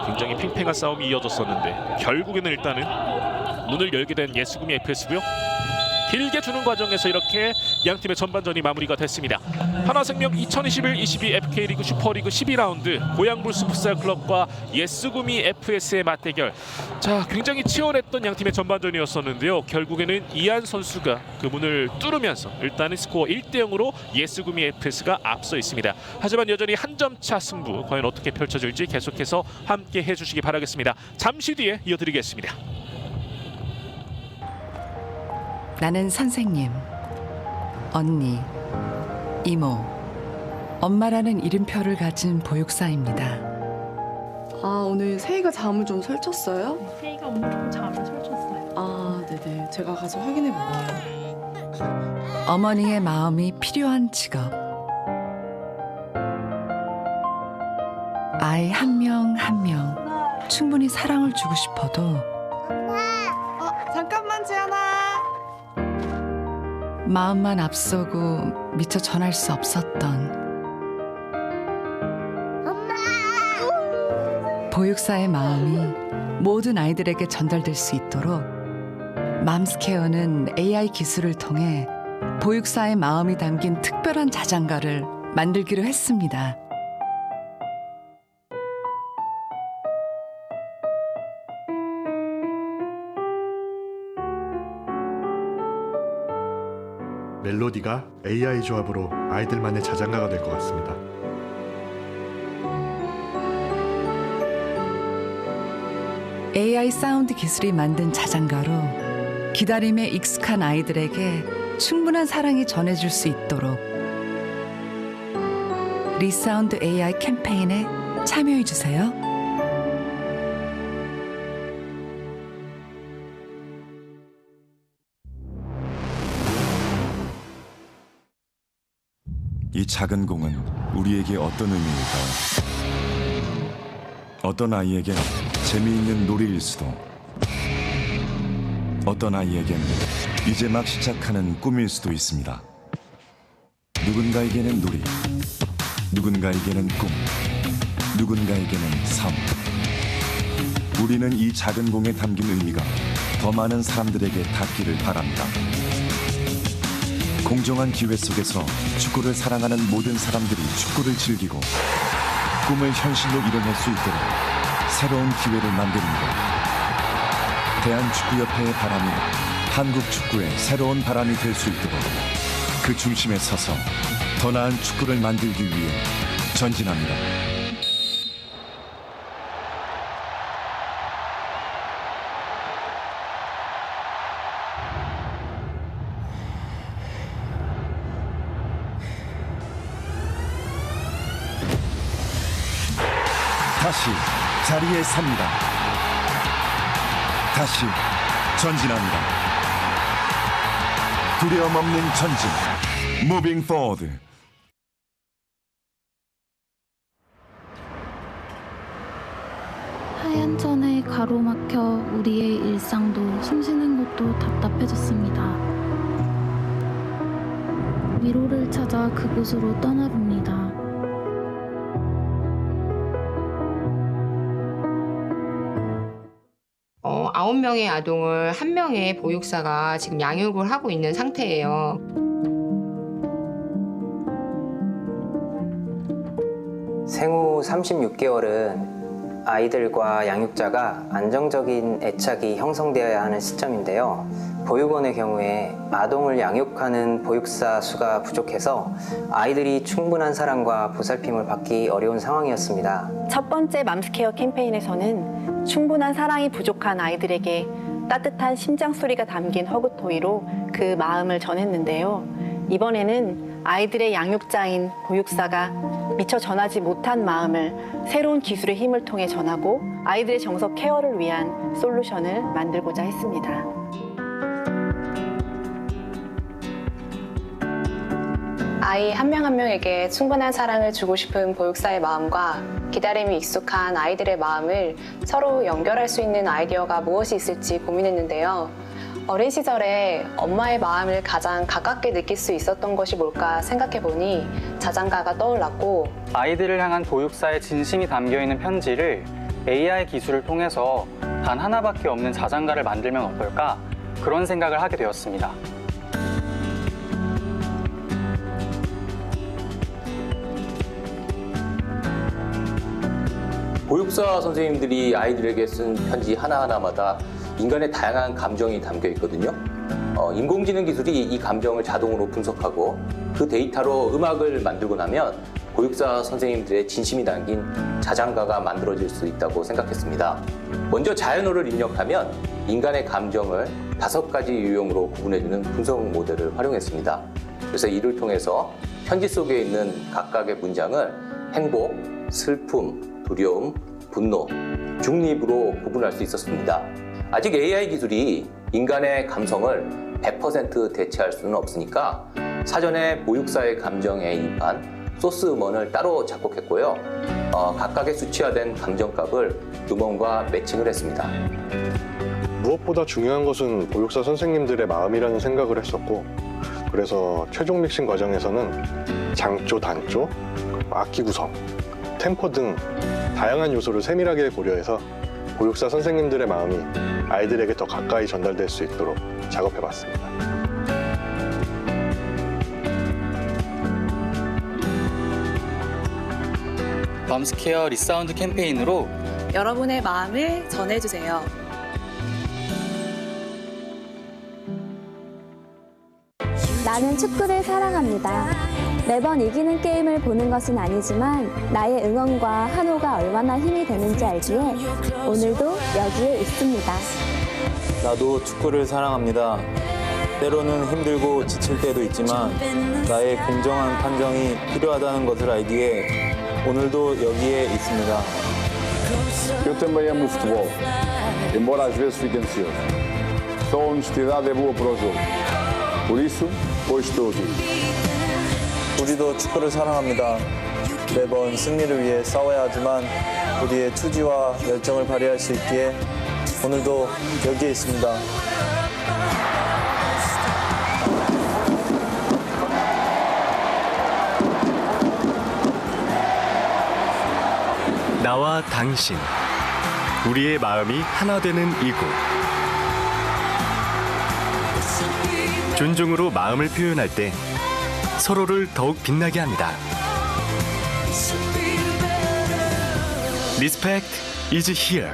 굉장히 팽팽한 싸움이 이어졌었는데 결국에는 일단은 문을 열게 된 예스구미 FS고요. 길게 주는 과정에서 이렇게 양팀의 전반전이 마무리가 됐습니다. 하나생명 2021-22 FK리그 슈퍼리그 12라운드 고양불스 풋살클럽과 예스구미 FS의 맞대결. 자, 굉장히 치열했던 양팀의 전반전이었었는데요. 결국에는 이한 선수가 그 문을 뚫으면서 일단은 스코어 1대0으로 예스구미 FS가 앞서 있습니다. 하지만 여전히 한 점 차 승부, 과연 어떻게 펼쳐질지 계속해서 함께 해주시기 바라겠습니다. 잠시 뒤에 이어드리겠습니다. 나는 선생님, 언니, 이모, 엄마라는 이름표를 가진 보육사입니다. 오늘 세희가 잠을 좀 설쳤어요? 세희가 오늘 좀 잠을 설쳤어요. 네네. 제가 가서 확인해 볼게요. 어머니의 마음이 필요한 직업. 아이 한 명 한 명 충분히 사랑을 주고 싶어도 잠깐만, 지연아. 마음만 앞서고 미처 전할 수 없었던 보육사의 마음이 모든 아이들에게 전달될 수 있도록 맘스케어는 AI 기술을 통해 보육사의 마음이 담긴 특별한 자장가를 만들기로 했습니다. 멜로디가 AI 조합으로 아이들만의 자장가가 될 것 같습니다. AI 사운드 기술이 만든 자장가로 기다림에 익숙한 아이들에게 충분한 사랑이 전해질 수 있도록 리사운드 AI 캠페인에 참여해 주세요. 이 작은 공은 우리에게 어떤 의미일까요? 어떤 아이에겐 재미있는 놀이일 수도, 어떤 아이에겐 이제 막 시작하는 꿈일 수도 있습니다. 누군가에게는 놀이, 누군가에게는 꿈, 누군가에게는 삶. 우리는 이 작은 공에 담긴 의미가 더 많은 사람들에게 닿기를 바랍니다. 공정한 기회 속에서 축구를 사랑하는 모든 사람들이 축구를 즐기고 꿈을 현실로 이뤄낼 수 있도록 새로운 기회를 만드는 것. 대한축구협회의 바람이 한국 축구의 새로운 바람이 될 수 있도록 그 중심에 서서 더 나은 축구를 만들기 위해 전진합니다. 다시 자리에 섭니다. 다시 전진합니다. 두려움 없는 전진. Moving forward. 하얀 천에 가로막혀 우리의 일상도 숨쉬는 것도 답답해졌습니다. 위로를 찾아 그곳으로 떠나봅니다. 아홉 명의 아동을 한 명의 보육사가 지금 양육을 하고 있는 상태예요. 생후 36개월은 아이들과 양육자가 안정적인 애착이 형성되어야 하는 시점인데요. 보육원의 경우에 아동을 양육하는 보육사 수가 부족해서 아이들이 충분한 사랑과 보살핌을 받기 어려운 상황이었습니다. 첫 번째 맘스케어 캠페인에서는 충분한 사랑이 부족한 아이들에게 따뜻한 심장 소리가 담긴 허그토이로 그 마음을 전했는데요. 이번에는 아이들의 양육자인 보육사가 미처 전하지 못한 마음을 새로운 기술의 힘을 통해 전하고 아이들의 정서 케어를 위한 솔루션을 만들고자 했습니다. 아이 한 명 한 명에게 충분한 사랑을 주고 싶은 보육사의 마음과 기다림이 익숙한 아이들의 마음을 서로 연결할 수 있는 아이디어가 무엇이 있을지 고민했는데요. 어린 시절에 엄마의 마음을 가장 가깝게 느낄 수 있었던 것이 뭘까 생각해보니 자장가가 떠올랐고, 아이들을 향한 보육사의 진심이 담겨있는 편지를 AI 기술을 통해서 단 하나밖에 없는 자장가를 만들면 어떨까, 그런 생각을 하게 되었습니다. 보육사 선생님들이 아이들에게 쓴 편지 하나하나마다 인간의 다양한 감정이 담겨 있거든요. 인공지능 기술이 이 감정을 자동으로 분석하고 그 데이터로 음악을 만들고 나면 보육사 선생님들의 진심이 담긴 자장가가 만들어질 수 있다고 생각했습니다. 먼저 자연어를 입력하면 인간의 감정을 5가지 유형으로 구분해주는 분석 모델을 활용했습니다. 그래서 이를 통해서 편지 속에 있는 각각의 문장을 행복, 슬픔, 두려움, 분노, 중립으로 구분할 수 있었습니다. 아직 AI 기술이 인간의 감성을 100% 대체할 수는 없으니까 사전에 보육사의 감정에 입한 소스 음원을 따로 작곡했고요. 각각의 수치화된 감정값을 음원과 매칭을 했습니다. 무엇보다 중요한 것은 보육사 선생님들의 마음이라는 생각을 했었고, 그래서 최종 믹싱 과정에서는 장조, 단조, 악기 구성, 템포 등 다양한 요소를 세밀하게 고려해서 보육사 선생님들의 마음이 아이들에게 더 가까이 전달될 수 있도록 작업해봤습니다. 맘스케어 리사운드 캠페인으로 여러분의 마음을 전해주세요. 나는 축구를 사랑합니다. 매번 이기는 게임을 보는 것은 아니지만 나의 응원과 환호가 얼마나 힘이 되는지 알기에 오늘도 여기에 있습니다. 나도 축구를 사랑합니다. 때로는 힘들고 지칠 때도 있지만 나의 공정한 판정이 필요하다는 것을 알기에 오늘도 여기에 있습니다. Eu também amo o futebol, embora às vezes fique ansioso. Só a honestidade é boa para o jogo. Por isso, hoje estou aqui. 우리도 축구를 사랑합니다. 매번 승리를 위해 싸워야 하지만 우리의 투지와 열정을 발휘할 수 있기에 오늘도 여기에 있습니다. 나와 당신, 우리의 마음이 하나 되는 이곳. 존중으로 마음을 표현할 때 서로를 더욱 빛나게 합니다. Respect is here.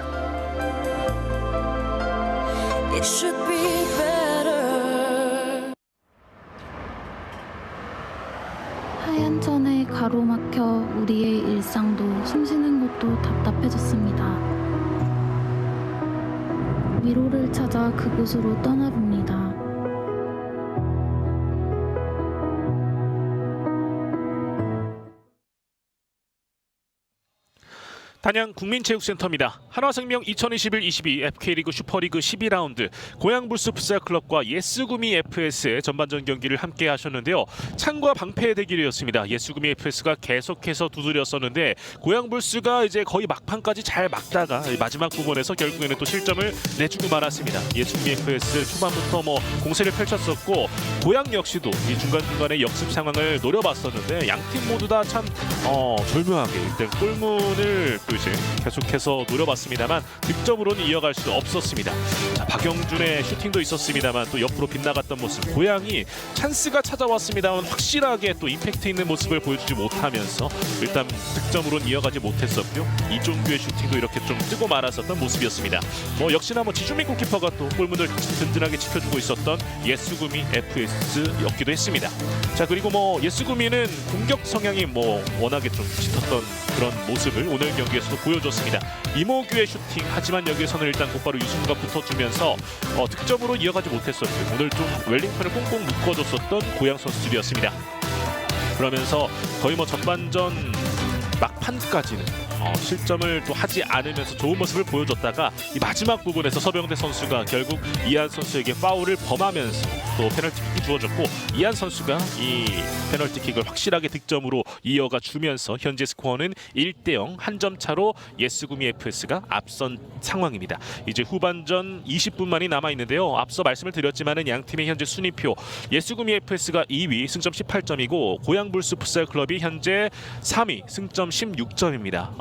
하얀 천에 가로막혀 우리의 일상도 숨쉬는 것도 답답해졌습니다. 위로를 찾아 그곳으로 떠나봅니다. 단양 국민체육센터입니다. 한화생명 2021-22 FK리그 슈퍼리그 12라운드 고양불스 풋살클럽과 예스구미 FS의 전반전 경기를 함께 하셨는데요. 창과 방패의 대결이었습니다. 예스구미 FS가 계속해서 두드렸었는데 고양불스가 이제 거의 막판까지 잘 막다가 마지막 부분에서 결국에는 또 실점을 내주고 말았습니다. 예스구미 FS 초반부터 공세를 펼쳤었고 고양 역시도 이 중간중간에 역습 상황을 노려봤었는데 양팀 모두 다 참 절묘하게 일단 골문을 이제 계속해서 노려봤습니다만 득점으로는 이어갈 수 없었습니다. 자, 박영준의 슈팅도 있었습니다만 또 옆으로 빗나갔던 모습, 고양이 찬스가 찾아왔습니다만 확실하게 또 임팩트 있는 모습을 보여주지 못하면서 일단 득점으로는 이어가지 못했었고요. 이종규의 슈팅도 이렇게 좀 뜨고 말았었던 모습이었습니다. 역시나 지주민 골키퍼가 또 골문을 든든하게 지켜주고 있었던 예스구미 FS였기도 했습니다. 자, 그리고 예스구미는 공격 성향이 워낙에 좀 짙었던 그런 모습을 오늘 경기에서도 보여줬습니다. 이모규의 슈팅, 하지만 여기에서는 일단 곧바로 유승우가 붙어주면서 득점으로 이어가지 못했었고요. 오늘 좀 웰링턴을 꽁꽁 묶어줬었던 고양 선수들이었습니다. 그러면서 거의 전반전 막판까지는 실점을 또 하지 않으면서 좋은 모습을 보여줬다가 이 마지막 부분에서 서병대 선수가 결국 이한 선수에게 파울을 범하면서 또 페널티킥이 주어졌고 이한 선수가 이 페널티킥을 확실하게 득점으로 이어가 주면서 현재 스코어는 1대0 한 점 차로 예스구미 FS가 앞선 상황입니다. 이제 후반전 20분만이 남아있는데요. 앞서 말씀을 드렸지만은 양 팀의 현재 순위표 예스구미 FS가 2위 승점 18점이고 고양불스 풋살클럽이 현재 3위 승점 16점입니다.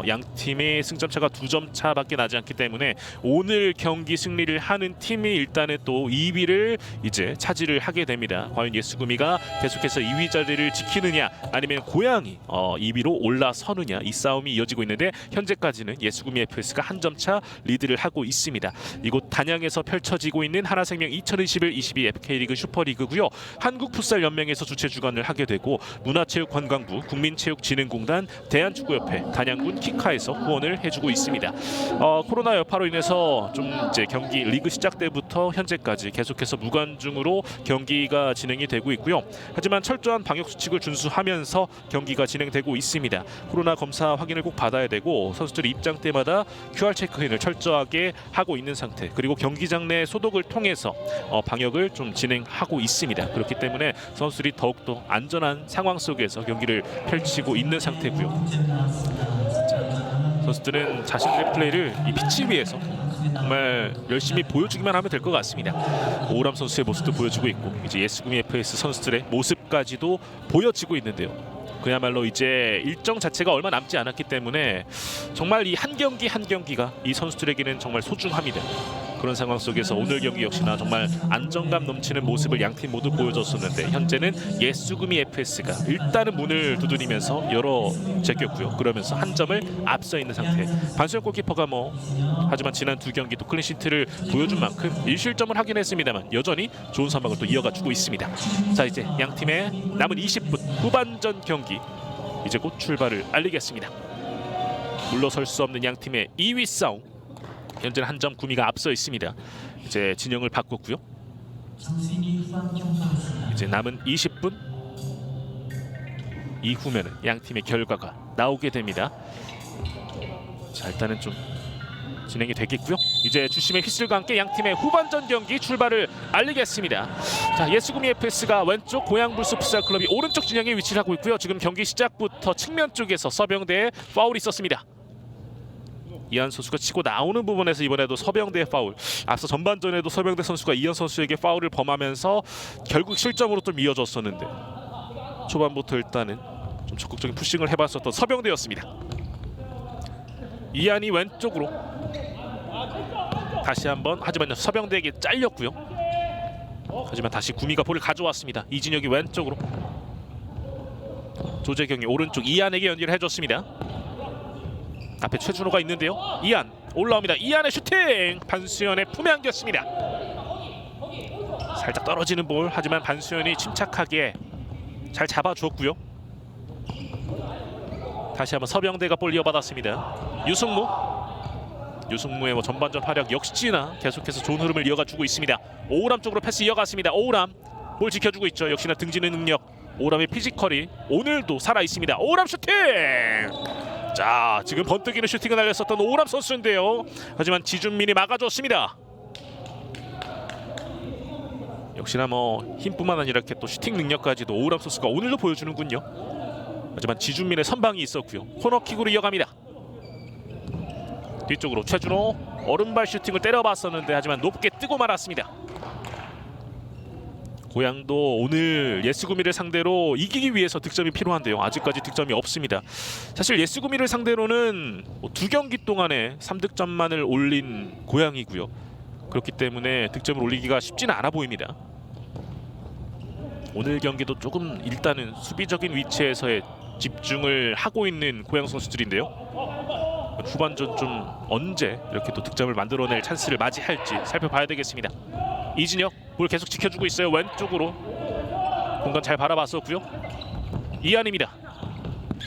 양 팀의 승점 차가 2점 차밖에 나지 않기 때문에 오늘 경기 승리를 하는 팀이 일단은 또 2위를 이제 차지를 하게 됩니다. 과연 예스구미가 계속해서 2위 자리를 지키느냐 아니면 고양이 2위로 올라서느냐 이 싸움이 이어지고 있는데 현재까지는 예스구미 FS가 한 점 차 리드를 하고 있습니다. 이곳 단양에서 펼쳐지고 있는 한화생명 2021-22 FK리그 슈퍼리그고요. 한국풋살연맹에서 주최 주관을 하게 되고 문화체육관광부, 국민체육진흥공단, 대한축구협회, 단양군 키카에서 후원을 해주고 있습니다. 코로나 여파로 인해서 좀 이제 경기 리그 시작 때부터 현재까지 계속해서 무관중으로 경기가 진행이 되고 있고요. 하지만 철저한 방역 수칙을 준수하면서 경기가 진행되고 있습니다. 코로나 검사 확인을 꼭 받아야 되고 선수들이 입장 때마다 QR 체크인을 철저하게 하고 있는 상태. 그리고 경기장 내 소독을 통해서 방역을 좀 진행하고 있습니다. 그렇기 때문에 선수들이 더욱더 안전한 상황 속에서 경기를 펼치고 있는 상태고요. 선수들은 자신들의 플레이를 이 피치 위에서 정말 열심히 보여주기만 하면 될 것 같습니다. 오우람 선수의 모습도 보여주고 있고 이제 예스구미 FS 선수들의 모습까지도 보여지고 있는데요. 그야말로 이제 일정 자체가 얼마 남지 않았기 때문에 정말 이 한 경기 한 경기가 이 선수들에게는 정말 소중합니다. 그런 상황 속에서 오늘 경기 역시나 정말 안정감 넘치는 모습을 양팀 모두 보여줬었는데 현재는 예스구미 FS가 일단은 문을 두드리면서 열어 제꼈고요. 그러면서 한 점을 앞서 있는 상태. 반수현 골키퍼가 하지만 지난 두 경기도 클린시트를 보여준 만큼 1실점을 하긴 했습니다만 여전히 좋은 선방을 또 이어가주고 있습니다. 자, 이제 양팀의 남은 20분 후반전 경기 이제 곧 출발을 알리겠습니다. 물러설 수 없는 양팀의 2위 싸움. 현재는 한 점 구미가 앞서 있습니다. 이제 진영을 바꿨고요. 이제 남은 20분 이후면은 양팀의 결과가 나오게 됩니다. 자, 일단은 좀 진행이 되겠고요. 이제 주심의 휘슬과 함께 양팀의 후반전 경기 출발을 알리겠습니다. 자, 예스구미 FS가 왼쪽 고양불수 풋살 클럽이 오른쪽 진영에 위치를 하고 있고요. 지금 경기 시작부터 측면 쪽에서 서병대에 파울이 있었습니다. 이한 선수가 치고 나오는 부분에서 이번에도 서병대의 파울. 앞서 전반전에도 서병대 선수가 이한 선수에게 파울을 범하면서 결국 실점으로 좀 이어졌었는데 초반부터 일단은 좀 적극적인 푸싱을 해봤었던 서병대였습니다. 이한이 왼쪽으로 다시 한번 하지만 서병대에게 잘렸고요. 하지만 다시 구미가 볼을 가져왔습니다. 이진혁이 왼쪽으로 조재경이 오른쪽 이한에게 연결해줬습니다. 앞에 최준호가 있는데요. 이한 올라옵니다. 이한의 슈팅! 반수현의 품에 안겼습니다. 살짝 떨어지는 볼. 하지만 반수현이 침착하게 잘 잡아주었고요. 다시 한번 서병대가 볼 이어받았습니다. 유승무의 전반전 활약 역시나 계속해서 좋은 흐름을 이어가주고 있습니다. 오우람 쪽으로 패스 이어갔습니다. 오우람 볼 지켜주고 있죠. 역시나 등지는 능력. 오우람의 피지컬이 오늘도 살아있습니다. 오우람 슈팅! 자, 지금 번뜩이는 슈팅을 날렸었던 오우람 선수인데요. 하지만 지준민이 막아줬습니다. 역시나 힘뿐만 아니라 이렇게 또 슈팅 능력까지도 오우람 선수가 오늘도 보여주는군요. 하지만 지준민의 선방이 있었고요. 코너킥으로 이어갑니다. 뒤쪽으로 최준호 오른발 슈팅을 때려봤었는데 하지만 높게 뜨고 말았습니다. 고양도 오늘 예스구미를 상대로 이기기 위해서 득점이 필요한데요. 아직까지 득점이 없습니다. 사실 예스구미를 상대로는 두 경기 동안에 3득점만을 올린 고양이고요. 그렇기 때문에 득점을 올리기가 쉽지는 않아 보입니다. 오늘 경기도 조금 일단은 수비적인 위치에서의 집중을 하고 있는 고양 선수들인데요. 후반전 좀 언제 이렇게 또 득점을 만들어낼 찬스를 맞이할지 살펴봐야 되겠습니다. 이진혁 볼 계속 지켜주고 있어요. 왼쪽으로 공간 잘 바라봤었고요. 이한입니다.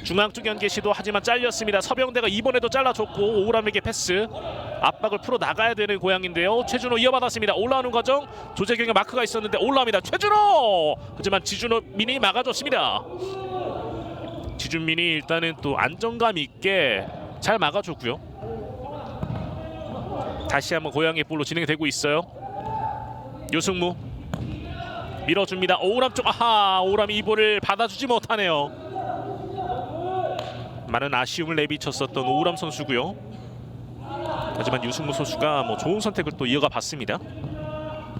중앙 쪽 연계 시도 하지만 잘렸습니다. 서병대가 이번에도 잘라줬고 오우람에게 패스. 압박을 풀어 나가야 되는 고양인데요. 최준호 이어받았습니다. 올라오는 과정 조재경의 마크가 있었는데 올라옵니다. 최준호! 하지만 지준민이 막아줬습니다. 지준민이 일단은 또 안정감 있게 잘 막아줬고요. 다시 한번 고양의 볼로 진행되고 있어요. 유승무 밀어줍니다. 오우람 쪽 오우람이 이 볼을 받아주지 못하네요. 많은 아쉬움을 내비쳤었던 오우람 선수고요. 하지만 유승무 선수가 좋은 선택을 또 이어가 봤습니다.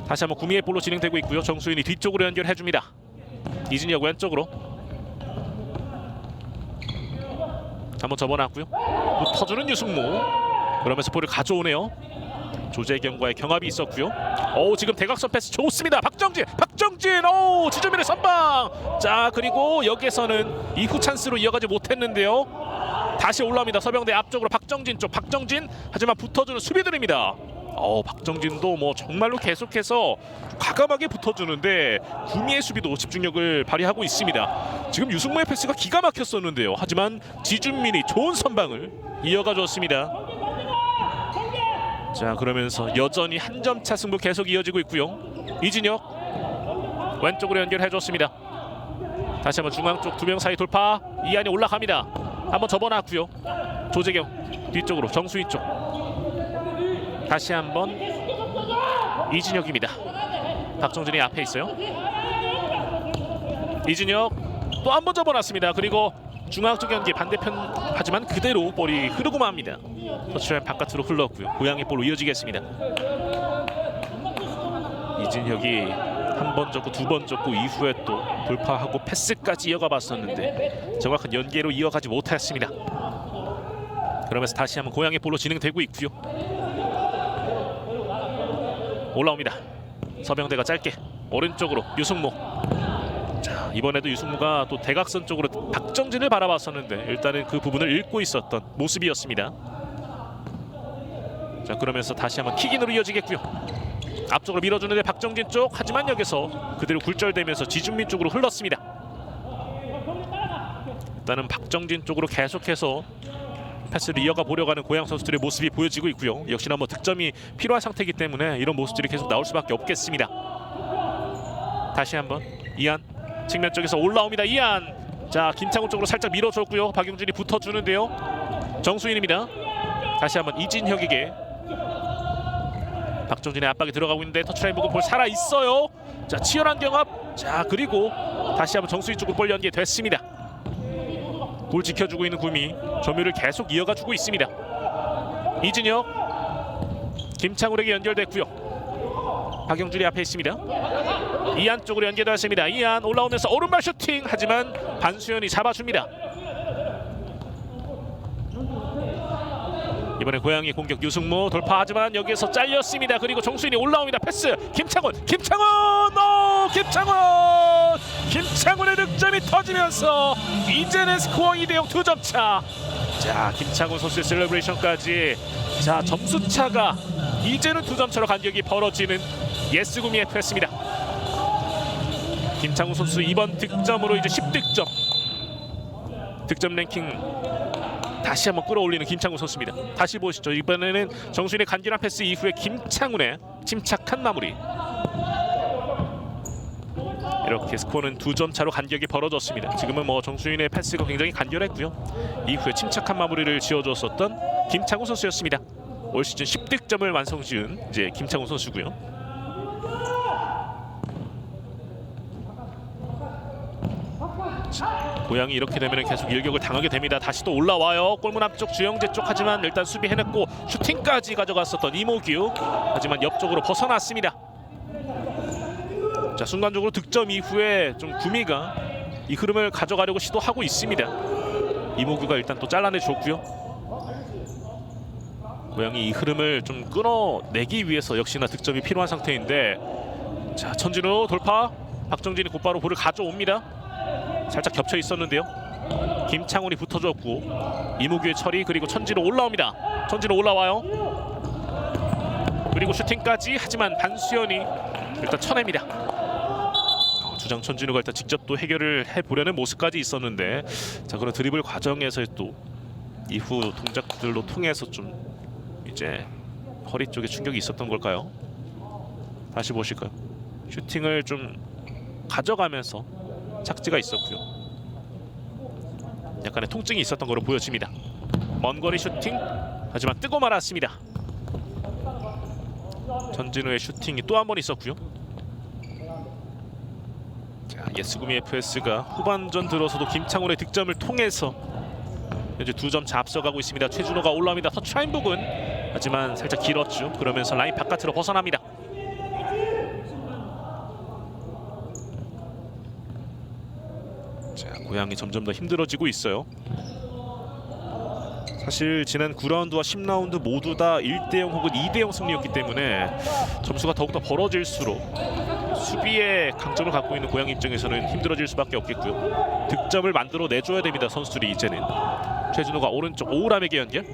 다시 한번 구미의 볼로 진행되고 있고요. 정수인이 뒤쪽으로 연결해줍니다. 이진혁 왼쪽으로 한번 접어놨고요. 붙어주는 유승무. 그러면서 볼을 가져오네요. 조재경과의 경합이 있었고요. 지금 대각선 패스 좋습니다. 박정진 지준민의 선방. 자, 그리고 여기에서는 이후 찬스로 이어가지 못했는데요. 다시 올라옵니다. 서병대 앞쪽으로 박정진 쪽. 박정진 하지만 붙어주는 수비들입니다. 박정진도 정말로 계속해서 과감하게 붙어주는데 구미의 수비도 집중력을 발휘하고 있습니다. 지금 유승무의 패스가 기가 막혔었는데요. 하지만 지준민이 좋은 선방을 이어가 줬습니다. 자, 그러면서 여전히 한 점 차 승부 계속 이어지고 있고요. 이진혁 왼쪽으로 연결해줬습니다. 다시 한번 중앙 쪽 두 명 사이 돌파. 이한이 올라갑니다. 한번 접어놨고요. 조재경 뒤쪽으로 정수희 쪽. 다시 한번 이진혁입니다. 박정진이 앞에 있어요. 이진혁 또 한 번 접어놨습니다. 그리고 중앙쪽 연계 반대편 하지만 그대로 볼이 흐르고 맙니다. 터치라인 바깥으로 흘렀고요. 고양이 볼로 이어지겠습니다. 이진혁이 한 번 줬고 두 번 줬고 이후에 또 돌파하고 패스까지 이어가 봤었는데 정확한 연계로 이어가지 못했습니다. 그러면서 다시 한번 고양이 볼로 진행되고 있고요. 올라옵니다. 서병대가 짧게 오른쪽으로 유승모. 자, 이번에도 유승모가 또 대각선 쪽으로 박정진을 바라봤었는데 일단은 그 부분을 읽고 있었던 모습이었습니다. 자, 그러면서 다시 한번 킥인으로 이어지겠고요. 앞쪽으로 밀어주는데 박정진 쪽, 하지만 여기서 그대로 굴절되면서 지준민 쪽으로 흘렀습니다. 일단은 박정진 쪽으로 계속해서 패스를 이어가 보려고 하는 고양 선수들의 모습이 보여지고 있고요. 역시나 뭐 득점이 필요한 상태이기 때문에 이런 모습들이 계속 나올 수밖에 없겠습니다. 다시 한번 이안 측면 쪽에서 올라옵니다. 이안. 자, 김창훈 쪽으로 살짝 밀어줬고요. 박용준이 붙어주는데요. 정수인입니다. 다시 한번 이진혁에게 박정진의 압박이 들어가고 있는데 터치라인 부분 볼 살아 있어요. 자, 치열한 경합. 자, 그리고 다시 한번 정수인 쪽으로 볼 연계됐습니다. 볼 지켜주고 있는 구미 점유를 계속 이어가주고 있습니다. 이진혁, 김창훈에게 연결됐고요. 박영준이 앞에 있습니다. 이안 쪽으로 연계되었습니다. 이안 올라오면서 오른발 슈팅, 하지만 반수현이 잡아줍니다. 이번에 고양이 공격 유승모 돌파하지만 여기에서 잘렸습니다. 그리고 정수인이 올라옵니다. 패스 김창훈. 김창훈의 득점이 터지면서 이제는 스코어 2대0 2점 차. 자, 김창훈 선수의 셀러브레이션까지. 자, 점수 차가 이제는 2점 차로 간격이 벌어지는 예스구미 F였습니다. 김창훈 선수 이번 득점으로 이제 10득점. 득점 랭킹 다시 한번 끌어올리는 김창훈 선수입니다. 다시 보시죠. 이번에는 정수인의 간결한 패스 이후에 김창훈의 침착한 마무리. 이렇게 스코어는 2점 차로 간격이 벌어졌습니다. 지금은 뭐 정수인의 패스가 굉장히 간결했고요. 이후에 침착한 마무리를 지어줬었던 김창훈 선수였습니다. 올 시즌 10득점을 완성지은 이제 김창훈 선수고요. 자, 고양이 이렇게 되면 계속 일격을 당하게 됩니다. 다시 또 올라와요. 골문 앞쪽 주영재 쪽, 하지만 일단 수비 해냈고 슈팅까지 가져갔었던 이모규, 하지만 옆쪽으로 벗어났습니다. 자, 순간적으로 득점 이후에 좀 구미가 이 흐름을 가져가려고 시도하고 있습니다. 이모규가 일단 또 잘라내줬고요. 고양이 이 흐름을 좀 끊어내기 위해서 역시나 득점이 필요한 상태인데, 자, 천진우 돌파. 박정진이 곧바로 볼을 가져옵니다. 살짝 겹쳐 있었는데요. 김창훈이 붙어줬고 이모규의 처리, 그리고 천진우 올라옵니다. 천진우 올라와요. 그리고 슈팅까지, 하지만 반수현이 일단 쳐냅니다. 주장 천진우가 일단 직접 또 해결을 해보려는 모습까지 있었는데, 자, 그런 드리블 과정에서 또 이후 동작들로 통해서 좀 이제 허리 쪽에 충격이 있었던 걸까요? 다시 보실까요? 슈팅을 좀 가져가면서 착지가 있었고요. 약간의 통증이 있었던 거로 보여집니다. 먼 거리 슈팅, 하지만 뜨고 말았습니다. 전진우의 슈팅이 또 한 번 있었고요. 자, 예스구미 FS가 후반전 들어서도 김창훈의 득점을 통해서 현재 2점 차 앞서가고 있습니다. 최준호가 올라옵니다. 터치라인 부근, 하지만 살짝 길었죠. 그러면서 라인 바깥으로 벗어납니다. 자, 고양이 점점 더 힘들어지고 있어요. 사실 지난 9라운드와 10라운드 모두 다 1대0 혹은 2대0 승리였기 때문에 점수가 더욱더 벌어질수록 수비에 강점을 갖고 있는 고양이 입장에서는 힘들어질 수밖에 없겠고요. 득점을 만들어 내줘야 됩니다, 선수들이. 이제는 최준호가 오른쪽 오우람에게 연결.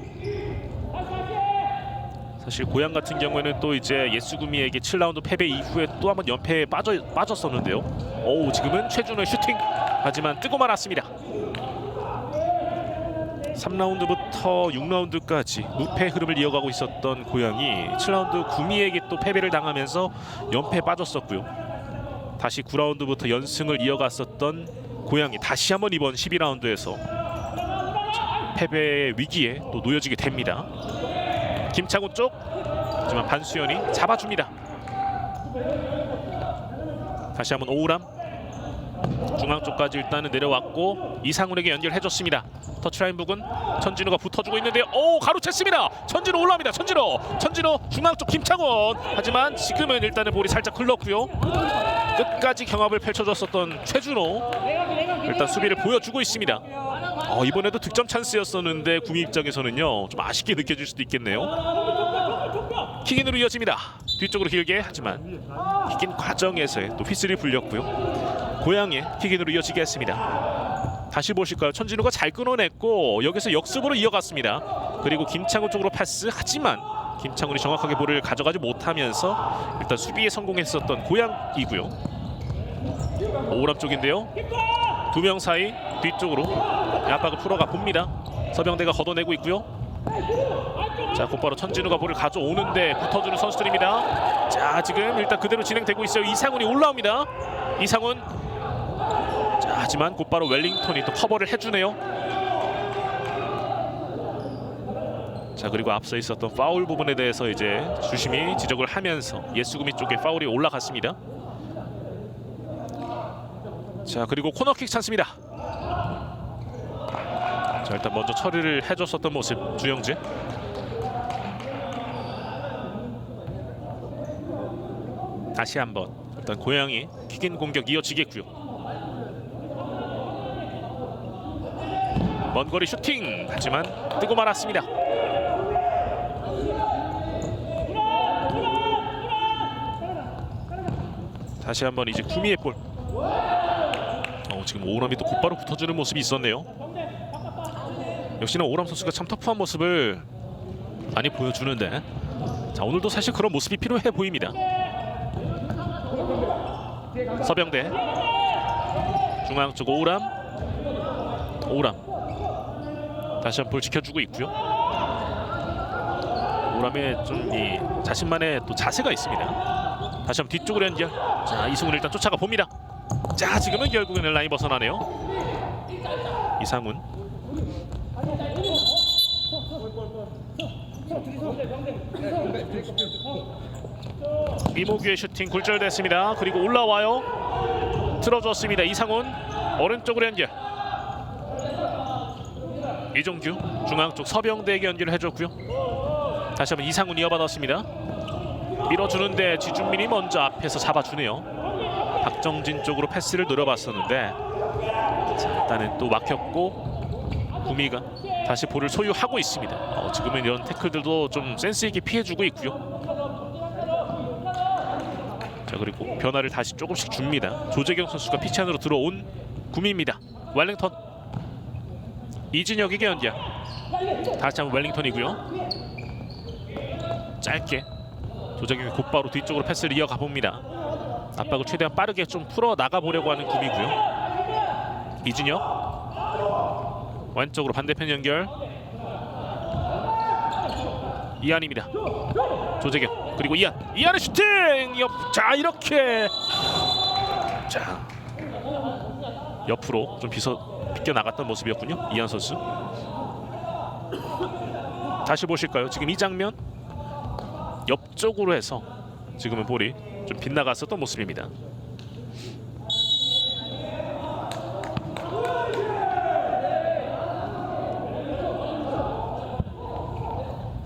사실 고양 같은 경우에는 또 이제 예스구미에게 7라운드 패배 이후에 또 한번 연패에 빠졌었는데요. 오, 지금은 최준호의 슈팅, 하지만 뜨고 말았습니다. 3라운드부터 6라운드까지 무패 흐름을 이어가고 있었던 고양이 7라운드 구미에게 또 패배를 당하면서 연패에 빠졌었고요. 다시 9라운드부터 연승을 이어갔었던 고양이 다시 한번 이번 12라운드에서 패배의 위기에 또 놓여지게 됩니다. 김창훈 쪽, 하지만 반수현이 잡아줍니다. 다시 한번 오우람. 중앙 쪽까지 일단은 내려왔고 이상훈에게 연결해줬습니다. 터치라인 부근 천진우가 붙어주고 있는데요. 오, 가로챘습니다. 천진우 올라옵니다. 천진우 중앙 쪽 김창원. 하지만 지금은 일단은 볼이 살짝 흘렀고요. 끝까지 경합을 펼쳐줬었던 최준호 일단 수비를 보여주고 있습니다. 이번에도 득점 찬스였었는데 구미 입장에서는요 좀 아쉽게 느껴질 수도 있겠네요. 킥인으로 이어집니다. 뒤쪽으로 길게, 하지만 킥인 과정에서의 또 휘슬이 불렸고요. 고향의 킥인으로 이어지게 했습니다. 다시 보실까요? 천진우가 잘 끊어냈고 여기서 역습으로 이어갔습니다. 그리고 김창훈 쪽으로 패스, 하지만 김창훈이 정확하게 볼을 가져가지 못하면서 일단 수비에 성공했었던 고향이고요. 오람 쪽인데요. 두 명 사이 뒤쪽으로 압박을 풀어가 봅니다. 서병대가 걷어내고 있고요. 자, 곧바로 천진우가 볼을 가져오는데 붙어주는 선수들입니다. 자, 지금 일단 그대로 진행되고 있어요. 이상훈이 올라옵니다. 이상훈. 자, 하지만 곧바로 웰링턴이 또 커버를 해주네요. 자, 그리고 앞서 있었던 파울 부분에 대해서 이제 주심이 지적을 하면서 예수구미 쪽에 파울이 올라갔습니다. 자, 그리고 코너킥 찬스입니다. 자, 일단 먼저 처리를 해줬었던 모습 주영재. 다시 한번 일단 고양이 킥인 공격 이어지겠고요. 먼 거리 슈팅, 하지만 뜨고 말았습니다. 다시 한번 이제 구미의 볼. 지금 오람이 또 곧바로 붙어주는 모습이 있었네요. 역시나 오람 선수가 참 터프한 모습을 많이 보여주는데, 자, 오늘도 사실 그런 모습이 필요해 보입니다. 서병대 중앙 쪽 오람 다시 한번 볼 지켜주고 있고요. 오람의 좀 이 자신만의 또 자세가 있습니다. 다시 한번 뒤쪽으로 연결. 자, 이승훈 일단 쫓아가 봅니다. 자, 지금은 결국에는 라인 벗어나네요. 이상훈. 이모규의 슈팅 굴절됐습니다. 그리고 올라와요. 틀어줬습니다. 이상훈 오른쪽으로 연결. 이종규 중앙 쪽 서병대에게 연결을 해줬고요. 다시 한번 이상훈 이어받았습니다. 밀어주는데 지준민이 먼저 앞에서 잡아주네요. 박정진 쪽으로 패스를 노려봤었는데, 자, 일단은 또 막혔고 구미가 다시 볼을 소유하고 있습니다. 지금은 이런 태클들도 좀 센스 있게 피해주고 있고요. 자, 그리고 변화를 다시 조금씩 줍니다. 조재경 선수가 피치 안으로 들어온 구미입니다. 웰링턴. 이진혁에게 연결. 다시 한번 웰링턴이고요. 짧게 조재경이 곧바로 뒤쪽으로 패스를 이어가 봅니다. 압박을 최대한 빠르게 좀 풀어 나가 보려고 하는 구미고요. 이진혁 왼쪽으로 반대편 연결. 이한입니다. 조재경 그리고 이한의 슈팅! 자, 이렇게 자 옆으로 좀 비껴 나갔던 모습이었군요. 이한 선수. 다시 보실까요? 지금 이 장면 옆쪽으로 해서 지금은 볼이 좀 빗나갔었던 모습입니다.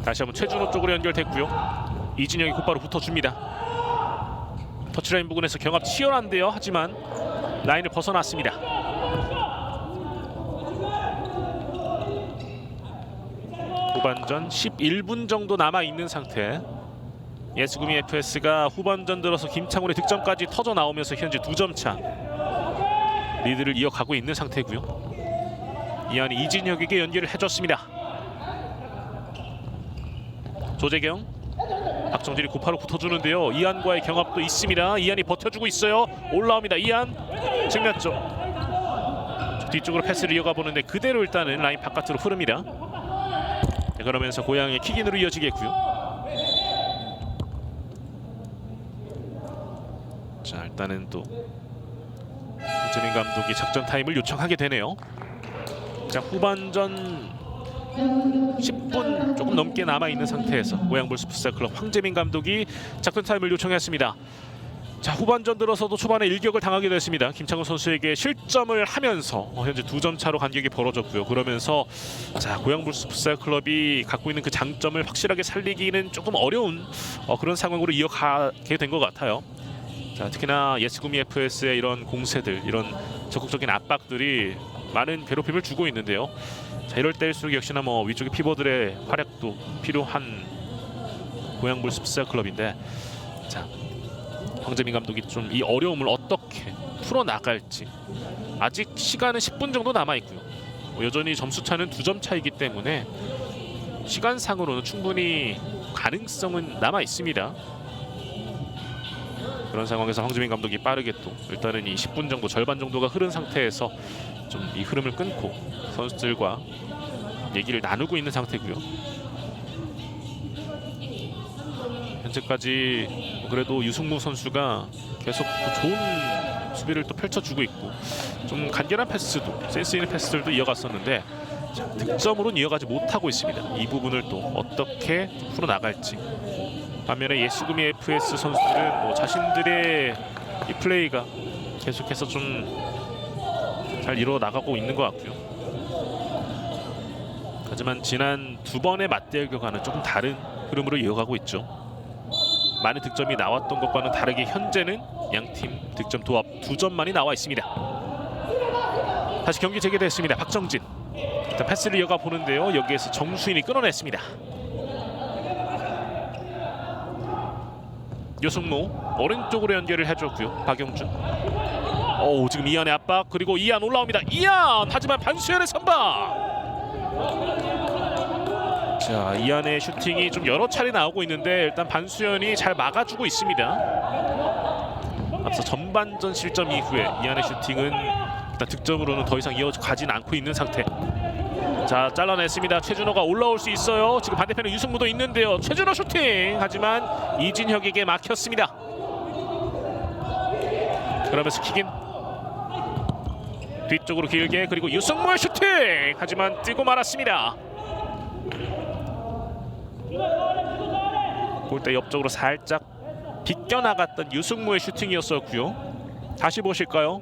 다시 한번 최준호 쪽으로 연결됐고요. 이진영이 곧바로 붙어줍니다. 터치라인 부근에서 경합 치열한데요. 하지만 라인을 벗어났습니다. 후반전 11분 정도 남아있는 상태. 예수구미 FS가 후반전 들어서 김창훈의 득점까지 터져 나오면서 현재 2점 차 리드를 이어가고 있는 상태고요. 이한이 이진혁에게 연결을 해줬습니다. 조재경, 박정진이 곧바로 붙어주는데요. 이한과의 경합도 있습니다. 이한이 버텨주고 있어요. 올라옵니다. 이한 측면 쪽 뒤쪽으로 패스를 이어가 보는데 그대로 일단은 라인 바깥으로 흐릅니다. 네, 그러면서 고향의 킥인으로 이어지겠고요. 자, 일단은 또 황재민 감독이 작전 타임을 요청하게 되네요. 자, 후반전 10분 조금 넘게 남아있는 상태에서 고양볼스 풋살클럽 황재민 감독이 작전 타임을 요청했습니다. 자, 자, 후반전 들어서도 초반에 일격을 당하게 됐습니다. 김창훈 선수에게 실점을 하면서 현재 2점 차로 간격이 벌어졌고요. 그러면서 자, 고양불스 풋살클럽이 갖고 있는 그 장점을 확실하게 살리기는 조금 어려운 그런 상황으로 이어가게 된 것 같아요. 자, 특히나 예스구미 FS의 이런 공세들, 이런 적극적인 압박들이 많은 괴롭힘을 주고 있는데요. 자, 이럴 때일수록 역시나 뭐 위쪽의 피버들의 활약도 필요한 고양불스 풋살클럽인데, 자, 황재민 감독이 좀 이 어려움을 어떻게 풀어나갈지. 아직 시간은 10분 정도 남아있고요. 여전히 점수차는 2점 차이기 때문에 시간상으로는 충분히 가능성은 남아있습니다. 그런 상황에서 황재민 감독이 빠르게 또 일단은 이 10분 정도, 절반 정도가 흐른 상태에서 좀 이 흐름을 끊고 선수들과 얘기를 나누고 있는 상태고요. 현재까지 그래도 유승무 선수가 계속 또 좋은 수비를 또 펼쳐주고 있고, 좀 간결한 패스도, 센스 있는 패스들도 이어갔었는데, 자, 득점으로는 이어가지 못하고 있습니다. 이 부분을 또 어떻게 좀 풀어나갈지. 반면에 예스구미 FS 선수들은 뭐 자신들의 이 플레이가 계속해서 좀 잘 이루어 나가고 있는 것 같고요. 하지만 지난 2번의 맞대결과는 조금 다른 흐름으로 이어가고 있죠. 많은 득점이 나왔던 것과는 다르게 현재는 양팀 득점 도합 2점만이 나와 있습니다. 다시 경기 재개됐습니다. 박정진 일단 패스를 이어가 보는데요. 여기에서 정수인이 끊어냈습니다. 유승무 오른쪽으로 연결을 해줬고요. 박영준. 지금 이안의 압박, 그리고 이안 올라옵니다. 이안! 하지만 반수현의 선방! 자, 이안의 슈팅이 좀 여러 차례 나오고 있는데 일단 반수현이 잘 막아주고 있습니다. 앞서 전반전 실점 이후에 이안의 슈팅은 일단 득점으로는 더 이상 이어가진 않고 있는 상태. 자, 잘라냈습니다. 최준호가 올라올 수 있어요. 지금 반대편에 유승무도 있는데요. 최준호 슈팅! 하지만 이진혁에게 막혔습니다. 그러면서 킥인 뒤쪽으로 길게, 그리고 유승무의 슈팅! 하지만 뜨고 말았습니다. 골대 옆쪽으로 살짝 비껴나갔던 유승무의 슈팅이었었고요. 다시 보실까요?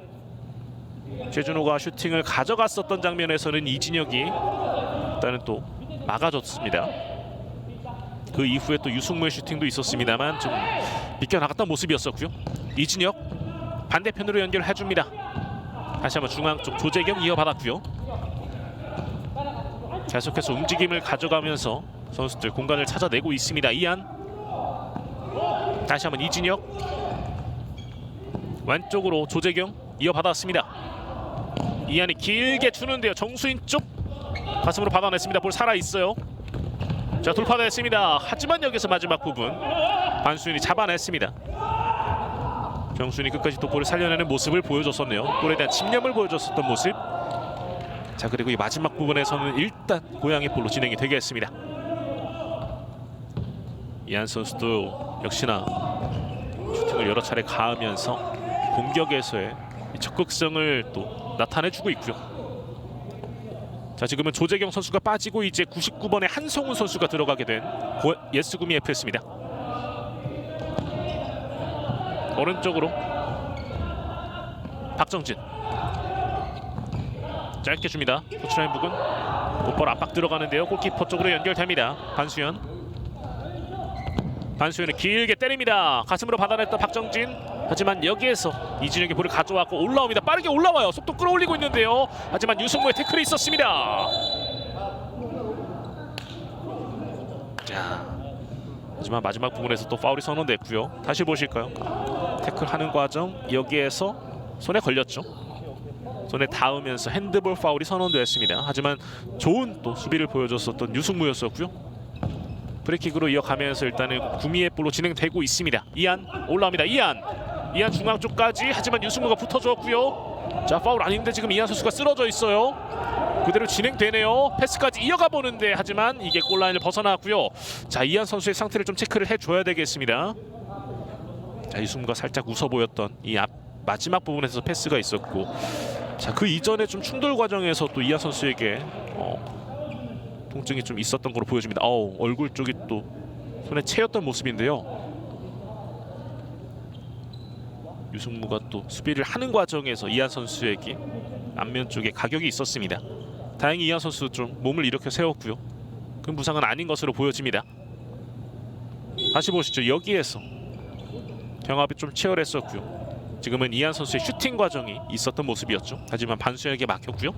최준호가 슈팅을 가져갔었던 장면에서는 이진혁이 일단은 또 막아줬습니다. 그 이후에 또 유승무의 슈팅도 있었습니다만 좀 비껴나갔던 모습이었었고요. 이진혁 반대편으로 연결해줍니다. 다시 한번 중앙 쪽 조재경 이어받았고요. 계속해서 움직임을 가져가면서 선수들 공간을 찾아내고 있습니다. 이안 다시 한번 이진혁 왼쪽으로 조재경 이어받았습니다. 이안이 길게 주는데요. 정수인 쪽 가슴으로 받아냈습니다. 볼 살아있어요. 자, 돌파됐습니다. 하지만 여기서 마지막 부분 반수인이 잡아냈습니다. 정수인이 끝까지 또 볼을 살려내는 모습을 보여줬었네요. 볼에 대한 집념을 보여줬었던 모습. 자, 그리고 이 마지막 부분에서는 일단 고양이 볼로 진행이 되겠습니다. 이안 선수도 역시나 슈팅을 여러 차례 가하면서 공격에서의 적극성을 또 나타내주고 있고요. 자, 지금은 조재경 선수가 빠지고 이제 99번에 한성훈 선수가 들어가게 된 예스구미 FS입니다. 오른쪽으로 박정진 짧게 줍니다. 터치라인 부근 곧바로 압박 들어가는데요. 골키퍼 쪽으로 연결됩니다. 반수현은 길게 때립니다. 가슴으로 받아냈던 박정진. 하지만 여기에서 이진혁이 볼을 가져왔고 올라옵니다. 빠르게 올라와요. 속도 끌어올리고 있는데요. 하지만 유승무의 태클이 있었습니다. 자, 하지만 마지막 부분에서 또 파울이 선언됐고요. 다시 보실까요? 태클하는 과정 여기에서 손에 걸렸죠. 손에 닿으면서 핸드볼 파울이 선언됐습니다. 하지만 좋은 또 수비를 보여줬었던 유승무였었고요. 프리킥으로 이어가면서 일단은 구미의 볼로 진행되고 있습니다. 이안 올라옵니다. 이안 중앙 쪽까지. 하지만 유승무가 붙어줬고요. 자, 파울 아닌데 지금 이안 선수가 쓰러져 있어요. 그대로 진행되네요. 패스까지 이어가 보는데 하지만 이게 골라인을 벗어났고요. 자, 이안 선수의 상태를 좀 체크를 해줘야 되겠습니다. 자, 유승무가 살짝 웃어 보였던 이 마지막 부분에서 패스가 있었고, 자, 그 이전에 좀 충돌 과정에서 또 이안 선수에게 통증이 좀 있었던 걸로 보여집니다. 얼굴 쪽이 또 손에 채였던 모습인데요. 유승무가 또 수비를 하는 과정에서 이한 선수에게 안면 쪽에 가격이 있었습니다. 다행히 이한 선수 좀 몸을 일으켜 세웠고요. 큰 부상은 아닌 것으로 보여집니다. 다시 보시죠. 여기에서 경합이 좀 치열했었고요. 지금은 이한 선수의 슈팅 과정이 있었던 모습이었죠. 하지만 반수현에게 막혔고요.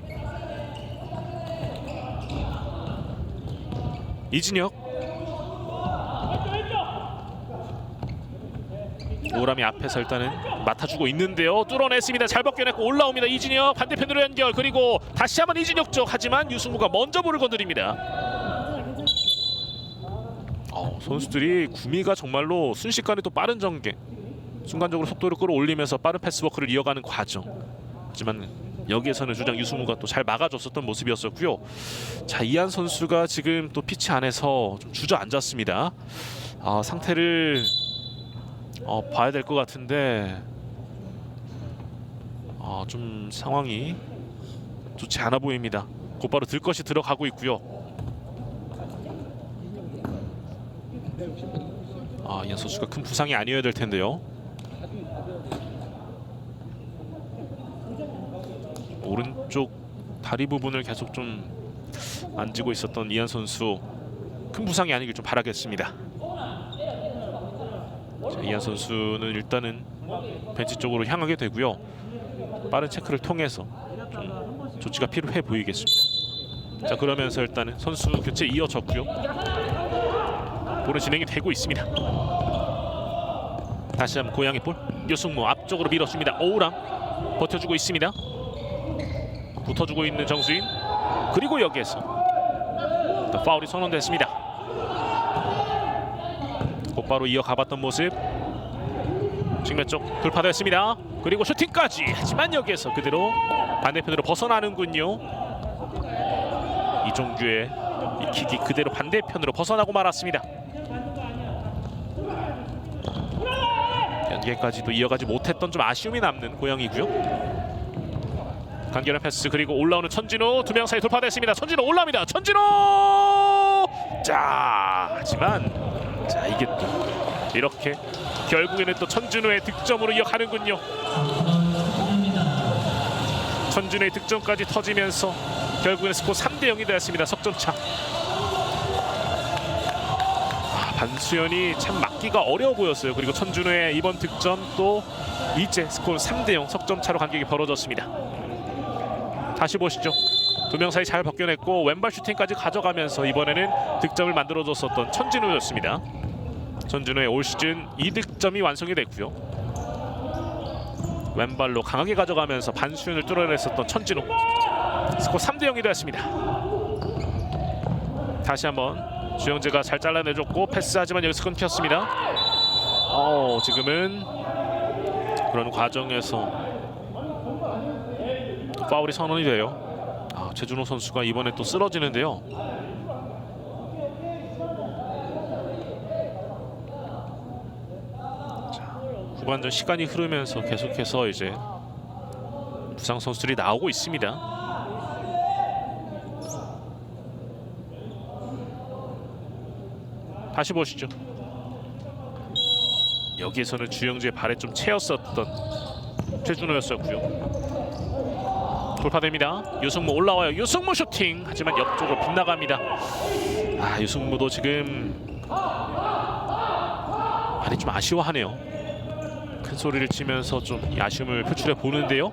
이진혁, 오람이 앞에서 일단은 맡아주고 있는데요. 뚫어냈습니다. 잘 벗겨냈고 올라옵니다. 이진혁 반대편으로 연결, 그리고 다시 한번 이진혁 쪽. 하지만 유승무가 먼저 볼을 건드립니다. 선수들이 구미가 정말로 순식간에 또 빠른 전개, 순간적으로 속도를 끌어올리면서 빠른 패스워크를 이어가는 과정. 하지만 여기에서는 주장 유승무가 또 잘 막아줬었던 모습이었었고요. 자, 이한 선수가 지금 또 피치 안에서 좀 주저앉았습니다. 상태를 봐야 될 것 같은데 좀 상황이 좋지 않아 보입니다. 곧바로 들것이 들어가고 있고요. 이한 선수가 큰 부상이 아니어야 될 텐데요. 오른쪽 다리 부분을 계속 좀 만지고 있었던 이한 선수, 큰 부상이 아니길 좀 바라겠습니다. 자, 이한 선수는 일단은 벤치 쪽으로 향하게 되고요. 빠른 체크를 통해서 좀 조치가 필요해 보이겠습니다. 자, 그러면서 일단은 선수 교체 이어졌고요. 볼은 진행이 되고 있습니다. 다시 한번 고양이 볼. 유승무 앞쪽으로 밀었습니다. 오우람 버텨주고 있습니다. 붙어주고 있는 정수인, 그리고 여기에서 파울이 선언됐습니다. 곧바로 이어가봤던 모습. 측면 쪽 돌파됐습니다. 그리고 슈팅까지. 하지만 여기에서 그대로 반대편으로 벗어나는군요. 이종규의 이 킥이 그대로 반대편으로 벗어나고 말았습니다. 연계까지도 이어가지 못했던 좀 아쉬움이 남는 고양이고요. 간결한 패스, 그리고 올라오는 천진우, 두 명 사이 돌파됐습니다. 천진우 올라옵니다. 천진우! 자, 하지만 자, 이게 또 이렇게 결국에는 또 천진우의 득점으로 이어가는군요. 천진우의 득점까지 터지면서 결국에는 스코어 3대0이 되었습니다. 석점차. 반수현이 참 막기가 어려워 보였어요. 그리고 천진우의 이번 득점 또 이제 스코어 3대0 석점차로 간격이 벌어졌습니다. 다시 보시죠. 두 명 사이 잘 벗겨냈고 왼발 슈팅까지 가져가면서 이번에는 득점을 만들어줬었던 천진우였습니다. 천진우의 올 시즌 2득점이 완성이 됐고요. 왼발로 강하게 가져가면서 반수현을 뚫어냈었던 천진우. 스코어 3대0이 되었습니다. 다시 한번 주영재가 잘 잘라내줬고 패스하지만 여기서 끊겼습니다. 지금은 그런 과정에서 파울이 선언이 돼요. 최준호 선수가 이번에 또 쓰러지는데요. 자, 후반전 시간이 흐르면서 계속해서 이제 부상 선수들이 나오고 있습니다. 다시 보시죠. 여기에서는 주영재의 발에 좀 채였었던 최준호였었고요. 돌파됩니다. 유승무 올라와요. 유승무 슈팅. 하지만 옆쪽으로 빗나갑니다. 유승무도 지금 많이 좀 아쉬워하네요. 큰 소리를 치면서 좀 아쉬움을 표출해 보는데요.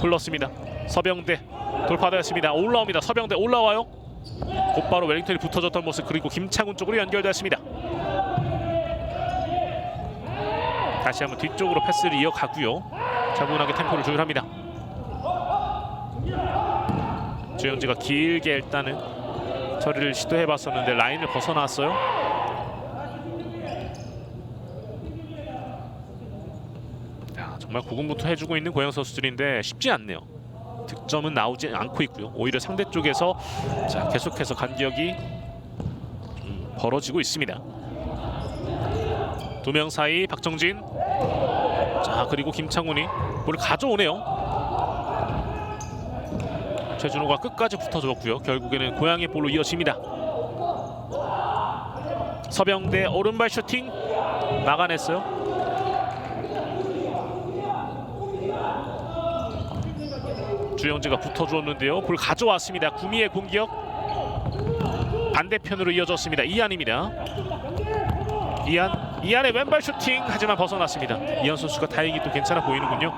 흘렀습니다. 서병대 돌파되었습니다. 올라옵니다. 서병대 올라와요. 곧바로 웰링턴이 붙어졌던 모습, 그리고 김창훈 쪽으로 연결되었습니다. 다시 한번 뒤쪽으로 패스를 이어가고요. 차분하게 템포를 조율합니다. 주영재가 길게 일단은 처리를 시도해봤었는데 라인을 벗어났어요. 야, 정말 고군분투 해주고 있는 고양 선수들인데 쉽지 않네요. 득점은 나오지 않고 있고요. 오히려 상대 쪽에서 자, 계속해서 간격이 좀 벌어지고 있습니다. 두 명 사이 박정진, 자, 그리고 김창훈이 볼을 가져오네요. 최준호가 끝까지 붙어줬고요. 결국에는 고양이 볼로 이어집니다. 서병대 오른발 슈팅 막아냈어요. 주영재가 붙어주었는데요. 볼 가져왔습니다. 구미의 공격 반대편으로 이어졌습니다. 이안입니다. 이안의 왼발 슈팅 하지만 벗어났습니다. 이안 선수가 다행히 또 괜찮아 보이는군요.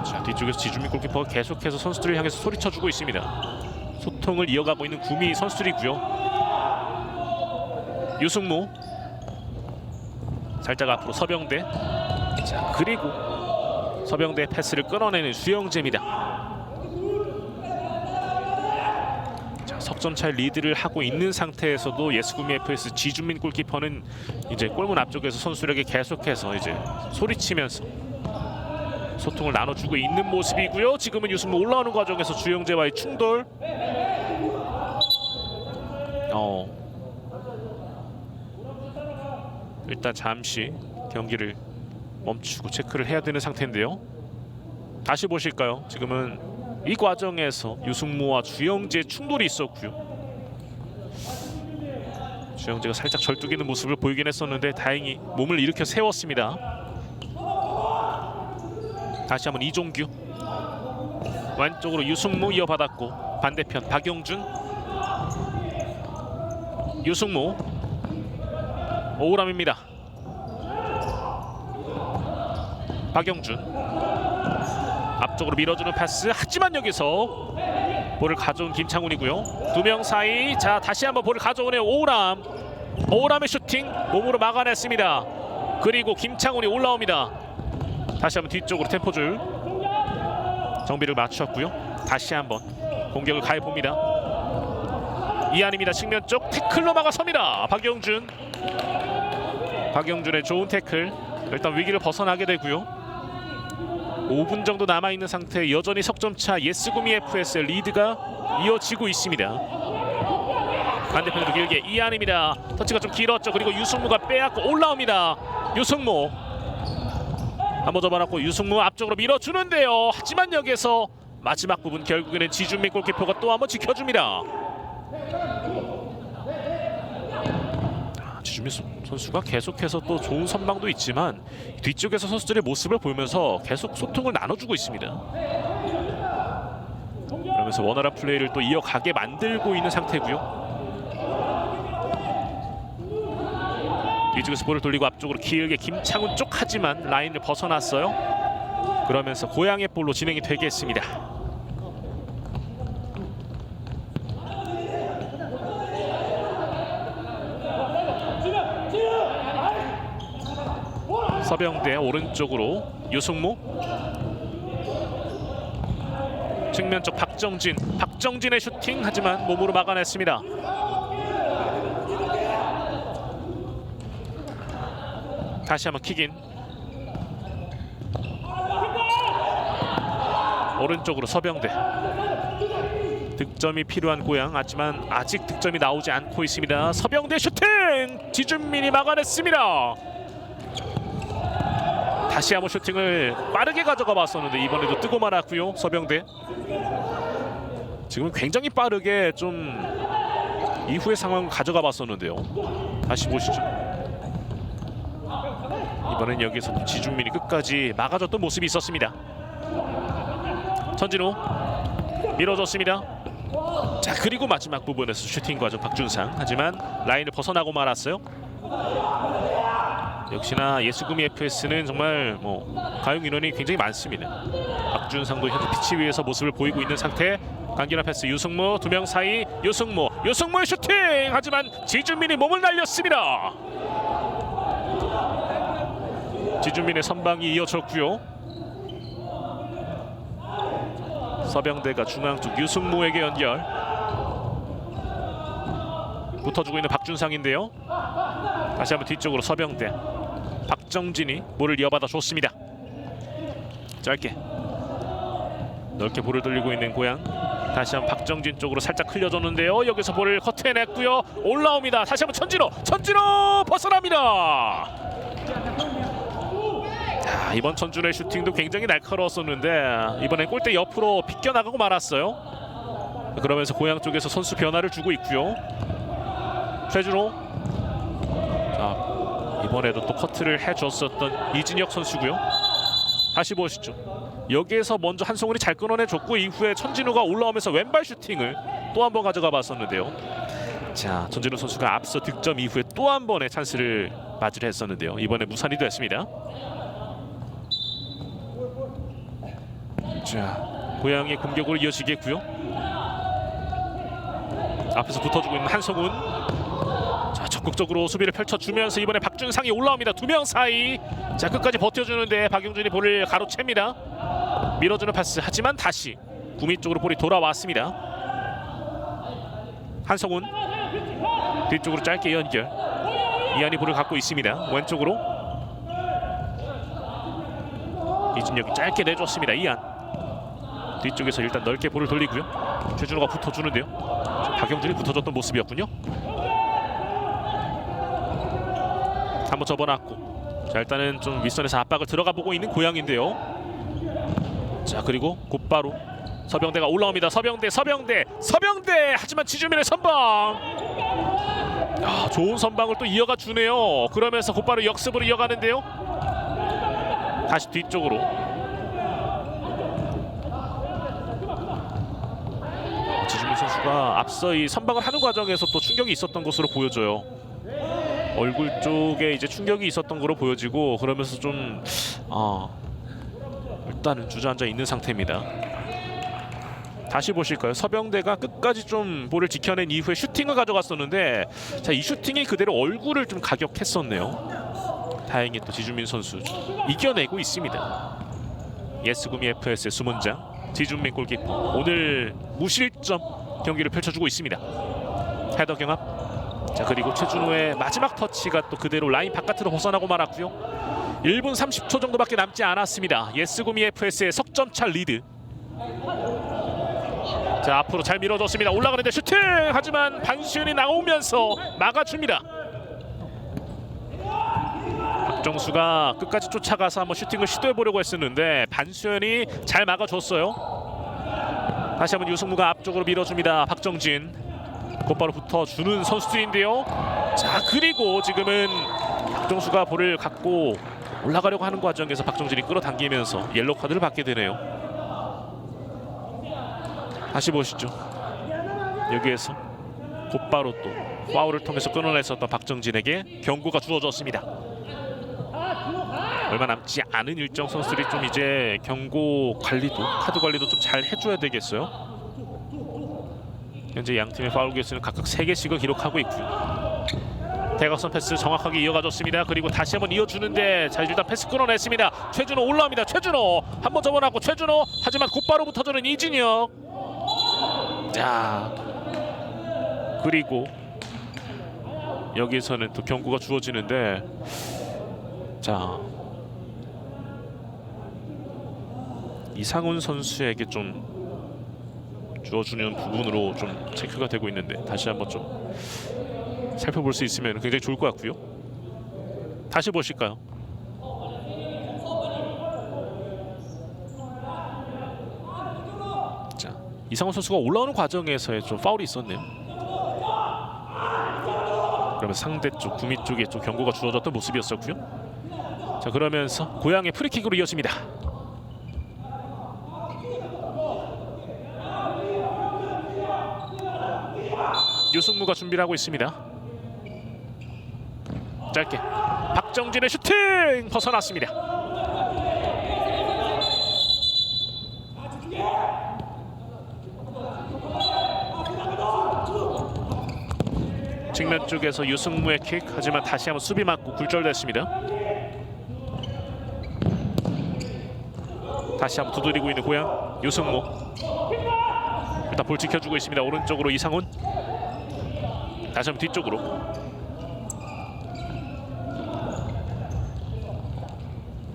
자, 뒤쪽에서 지준민 골키퍼가 계속해서 선수들을 향해서 소리쳐주고 있습니다. 소통을 이어가고 있는 구미 선수들이고요. 유승무 살짝 앞으로 서병대. 자, 그리고 서병대의 패스를 끊어내는 주영재입니다. 자, 석점차의 리드를 하고 있는 상태에서도 예스구미 FS 지준민 골키퍼는 이제 골문 앞쪽에서 선수들에게 계속해서 이제 소리치면서 소통을 나눠주고 있는 모습이고요. 지금은 유승무 올라오는 과정에서 주영재와의 충돌. 일단 잠시 경기를 멈추고 체크를 해야 되는 상태인데요. 다시 보실까요? 지금은 이 과정에서 유승무와 주영재의 충돌이 있었고요. 주영재가 살짝 절뚝이는 모습을 보이긴 했었는데 다행히 몸을 일으켜 세웠습니다. 다시 한번 이종규 왼쪽으로 유승무 이어받았고 반대편 박용준 유승무 오우람입니다. 박용준 앞쪽으로 밀어주는 패스 하지만 여기서 볼을 가져온 김창훈이고요. 두 명 사이 자 다시 한번 볼을 가져오네요. 오우람의 슈팅 몸으로 막아냈습니다. 그리고 김창훈이 올라옵니다. 다시 한번 뒤쪽으로 템포줄 정비를 맞췄고요. 다시 한번 공격을 가해봅니다. 이안입니다. 측면 쪽 태클로 막아섭니다. 박용준의 좋은 태클. 일단 위기를 벗어나게 되고요. 5분 정도 남아있는 상태에 여전히 석점차 예스구미 FS의 리드가 이어지고 있습니다. 반대편으로 길게 이안입니다. 터치가 좀 길었죠. 그리고 유승무가 빼앗고 올라옵니다. 유승무 한번 접어놨고 유승무 앞쪽으로 밀어주는데요. 하지만 여기서 마지막 부분 결국에는 지준민 골키퍼가 또 한번 지켜줍니다. 지준민 선수가 계속해서 또 좋은 선방도 있지만 뒤쪽에서 선수들의 모습을 보면서 계속 소통을 나눠주고 있습니다. 그러면서 원활한 플레이를 또 이어가게 만들고 있는 상태고요. 뒤쪽에서 볼을 돌리고 앞쪽으로 길게 김창훈 쪽 하지만 라인을 벗어났어요. 그러면서 고향의 볼로 진행이 되겠습니다. 서병대 오른쪽으로 유승무 측면 쪽 박정진의 슈팅 하지만 몸으로 막아냈습니다. 다시 한번 킥인 오른쪽으로 서병대 득점이 필요한 고향 하지만 아직 득점이 나오지 않고 있습니다. 서병대 슈팅 지준민이 막아냈습니다. 다시 한번 슈팅을 빠르게 가져가 봤었는데 이번에도 뜨고 말았고요. 서병대 지금 굉장히 빠르게 좀 이후의 상황을 가져가 봤었는데요. 다시 보시죠. 이번엔 여기서 지준민이 끝까지 막아줬던 모습이 있었습니다. 전진우 밀어줬습니다. 자 그리고 마지막 부분에서 슈팅 과정 박준상 하지만 라인을 벗어나고 말았어요. 역시나 예스구미 FS는 정말 가용 인원이 굉장히 많습니다. 박준상도 현재 피치 위에서 모습을 보이고 있는 상태. 강균한 패스 유승무 두 명 사이 유승무의 슈팅 하지만 지준민이 몸을 날렸습니다. 지준민의 선방이 이어졌고요. 서병대가 중앙 쪽 유승무에게 연결 붙어주고 있는 박준상인데요. 다시 한번 뒤쪽으로 서병대 박정진이 볼을 이어받아 줬습니다. 짧게 넓게 볼을 돌리고 있는 고향. 다시 한번 박정진 쪽으로 살짝 흘려줬는데요. 여기서 볼을 커트해냈고요. 올라옵니다. 다시 한번 천진호 벗어납니다. 자, 이번 천준의 슈팅도 굉장히 날카로웠었는데 이번엔 골대 옆으로 비껴나가고 말았어요. 그러면서 고향 쪽에서 선수 변화를 주고 있고요. 최준호 자, 이번에도 또 커트를 해줬었던 이진혁 선수고요. 다시 보시죠. 여기에서 먼저 한성훈이 잘 끊어내줬고 이후에 천진우가 올라오면서 왼발 슈팅을 또 한 번 가져가 봤었는데요. 자, 천진우 선수가 앞서 득점 이후에 또 한 번의 찬스를 맞이를 했었는데요. 이번에 무산이 됐습니다. 자, 고양이의 공격으로 이어지겠고요. 앞에서 붙어주고 있는 한성훈. 자, 적극적으로 수비를 펼쳐주면서 이번에 박준상이 올라옵니다. 두 명 사이. 자, 끝까지 버텨주는데 박용준이 볼을 가로챕니다. 밀어주는 패스. 하지만 다시 구미 쪽으로 볼이 돌아왔습니다. 한성훈 뒤쪽으로 짧게 연결. 이한이 볼을 갖고 있습니다. 왼쪽으로 이진혁이 짧게 내줬습니다. 이한 뒤쪽에서 일단 넓게 볼을 돌리고요. 최준호가 붙어주는데요. 박용준이 붙어줬던 모습이었군요. 한번 접어놨고, 자, 일단은 좀 윗선에서 압박을 들어가 보고 있는 고양인데요. 자, 그리고 곧바로 서병대가 올라옵니다. 서병대 하지만 지주민의 선방. 아, 좋은 선방을 또 이어가 주네요. 그러면서 곧바로 역습으로 이어가는데요. 다시 뒤쪽으로. 지주민 선수가 앞서 이 선방을 하는 과정에서 또 충격이 있었던 것으로 보여져요. 얼굴 쪽에 이제 충격이 있었던 거로 보여지고, 그러면서 좀 일단은 주저앉아 있는 상태입니다. 다시 보실까요? 서병대가 끝까지 좀 볼을 지켜낸 이후에 슈팅을 가져갔었는데, 자, 이 슈팅이 그대로 얼굴을 좀 가격했었네요. 다행히 또 지주민 선수 이겨내고 있습니다. 예스구미 FS의 수문장 지준민 골키퍼 오늘 무실점 경기를 펼쳐주고 있습니다. 헤더 경합. 자, 그리고 최준호의 마지막 터치가 또 그대로 라인 바깥으로 벗어나고 말았고요. 1분 30초 정도밖에 남지 않았습니다. 예스구미 FS의 석점차 리드. 자, 앞으로 잘 밀어줬습니다. 올라가는데 슈팅! 하지만 반수현이 나오면서 막아줍니다. 박정수가 끝까지 쫓아가서 한번 슈팅을 시도해보려고 했었는데 반수현이 잘 막아줬어요. 다시 한번 유승무가 앞쪽으로 밀어줍니다. 박정진 곧바로 붙어주는 선수들인데요. 자, 그리고 지금은 박정수가 볼을 갖고 올라가려고 하는 과정에서 박정진이 끌어당기면서 옐로우 카드를 받게 되네요. 다시 보시죠. 여기에서 곧바로 또 파울을 통해서 끊어냈었던 박정진에게 경고가 주어졌습니다. 얼마 남지 않은 일정 선수들이 좀 이제 경고 관리도, 카드 관리도 좀 잘 해줘야 되겠어요. 현재 양 팀의 파울 개수는 각각 3개씩을 기록하고 있고요. 대각선 패스 정확하게 이어가줬습니다. 그리고 다시 한번 이어주는데, 자, 일단 패스 끊어냈습니다. 최준호 올라옵니다. 최준호 한번 접어놨고 최준호, 하지만 곧바로 붙어주는 이진혁. 자, 그리고 여기서는 또 경고가 주어지는데, 자, 이상훈 선수에게 좀 주어주는 부분으로 좀 체크가 되고 있는데, 다시 한번 좀 살펴볼 수 있으면 굉장히 좋을 것 같고요. 다시 보실까요? 자, 이상훈 선수가 올라오는 과정에서의 좀 파울이 있었네요. 그러면 상대 쪽 구미 쪽에 좀 경고가 주어졌던 모습이었었고요. 자, 그러면서 고양의 프리킥으로 이어집니다. 유승무가 준비를 하고 있습니다. 짧게 박정진의 슈팅 벗어났습니다. 측면 쪽에서 유승무의 킥, 하지만 다시 한번 수비 맞고 굴절됐습니다. 다시 한번 두드리고 있는 고양 유승무. 일단 볼 지켜주고 있습니다. 오른쪽으로 이상훈. 다시 한번 뒤쪽으로.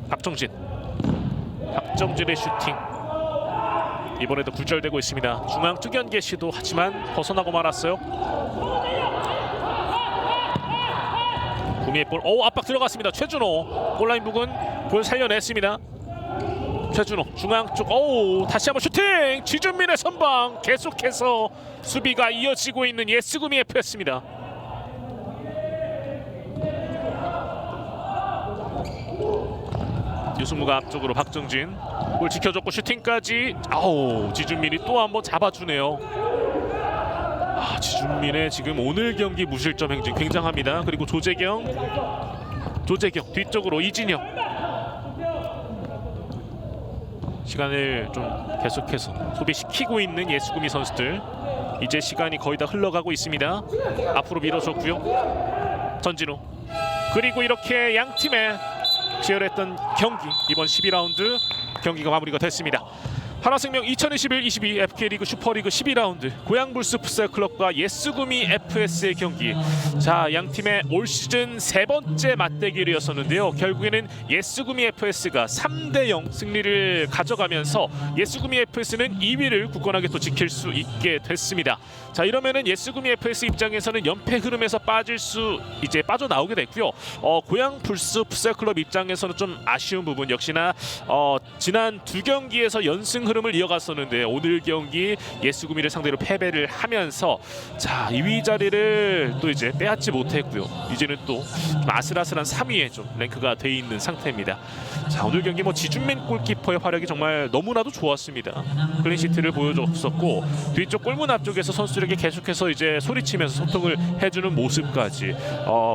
박정진의 슈팅. 이번에도 굴절되고 있습니다. 중앙 투견계 시도, 하지만 벗어나고 말았어요. 구미의 볼, 압박 들어갔습니다. 최준호 골라인 부근 볼 살려냈습니다. 최준호 중앙 쪽, 다시 한번 슈팅! 지준민의 선방. 계속해서 수비가 이어지고 있는 예스구미 FS입니다. 유승무가 앞쪽으로 박정진 볼 지켜줬고 슈팅까지. 아우 지준민이 또 한번 잡아주네요. 지준민의 지금 오늘 경기 무실점 행진 굉장합니다. 그리고 조재경 뒤쪽으로 이진영. 시간을 좀 계속해서 소비시키고 있는 예수구미 선수들. 이제 시간이 거의 다 흘러가고 있습니다. 앞으로 밀어줬고요. 전진우. 그리고 이렇게 양 팀의 치열했던 경기, 이번 12라운드 경기가 마무리가 됐습니다. 하나생명 2021-22 FK리그 슈퍼리그 12라운드 고양불스 풋살클럽과 예스구미 FS의 경기. 자, 양 팀의 올 시즌 세 번째 맞대결이었었는데요. 결국에는 예스구미 FS가 3대0 승리를 가져가면서 예스구미 FS는 2위를 굳건하게 또 지킬 수 있게 됐습니다. 자, 이러면은 예스구미 FS 입장에서는 연패 흐름에서 빠져나오게 됐고요. 고양불스 풋살클럽 입장에서는 좀 아쉬운 부분 역시나 지난 두 경기에서 연승 흐름을 이어갔었는데 오늘 경기 예스구미를 상대로 패배를 하면서 자 2위 자리를 또 이제 빼앗지 못했고요. 이제는 또 아슬아슬한 3위에 좀 랭크가 돼 있는 상태입니다. 자 오늘 경기 지준민 골키퍼의 활약이 정말 너무나도 좋았습니다. 클린시트를 보여줬었고 뒤쪽 골문 앞쪽에서 선수들에게 계속해서 이제 소리치면서 소통을 해주는 모습까지